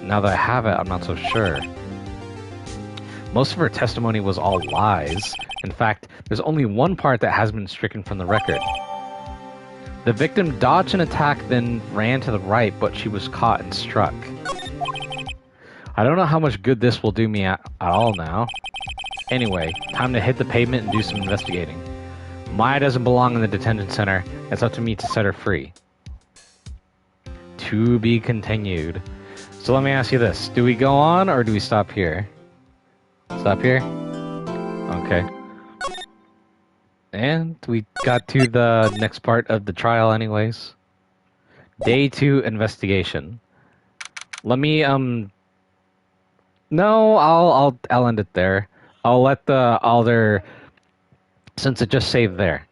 Now that I have it, I'm not so sure. Most of her testimony was all lies. In fact, there's only one part that has been stricken from the record. The victim dodged an attack, then ran to the right, but she was caught and struck. I don't know how much good this will do me at all now. Anyway, time to hit the pavement and do some investigating. Maya doesn't belong in the detention center. It's up to me to set her free. To be continued. So let me ask you this. Do we go on or do we stop here? Stop here? Okay. And we got to the next part of the trial anyways. Day 2 investigation. Let me no, I'll end it there. I'll let the other, since it just saved there.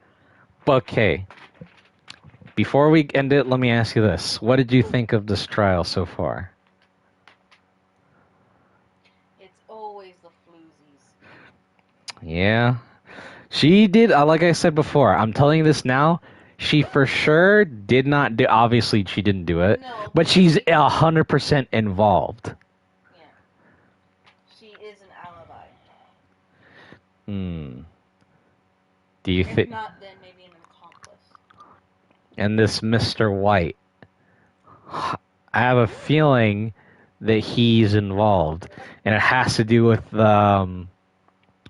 Okay. Before we end it, let me ask you this. What did you think of this trial so far? It's always the floozies. Yeah. She did, like I said before, I'm telling you this now, she for sure did not do, obviously she didn't do it, No. but she's 100% involved. Yeah. She is an alibi. Do you If think... not, then maybe an accomplice. And this Mr. White, I have a feeling that he's involved, and it has to do with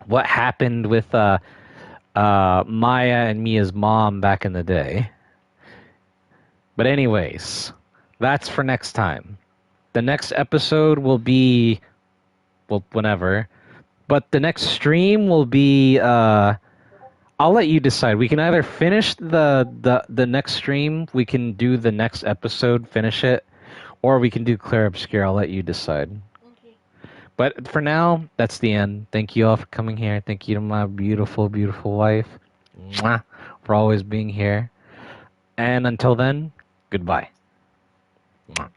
what happened with Maya and Mia's mom back in the day. But anyways, that's for next time. The next episode will be, well, whenever, but the next stream will be I'll let you decide. We can either finish the next stream, we can do the next episode, finish it, or we can do Clear Obscure. I'll let you decide. Okay. But for now, that's the end. Thank you all for coming here. Thank you to my beautiful, beautiful wife. Mwah, for always being here. And until then, goodbye. Mwah.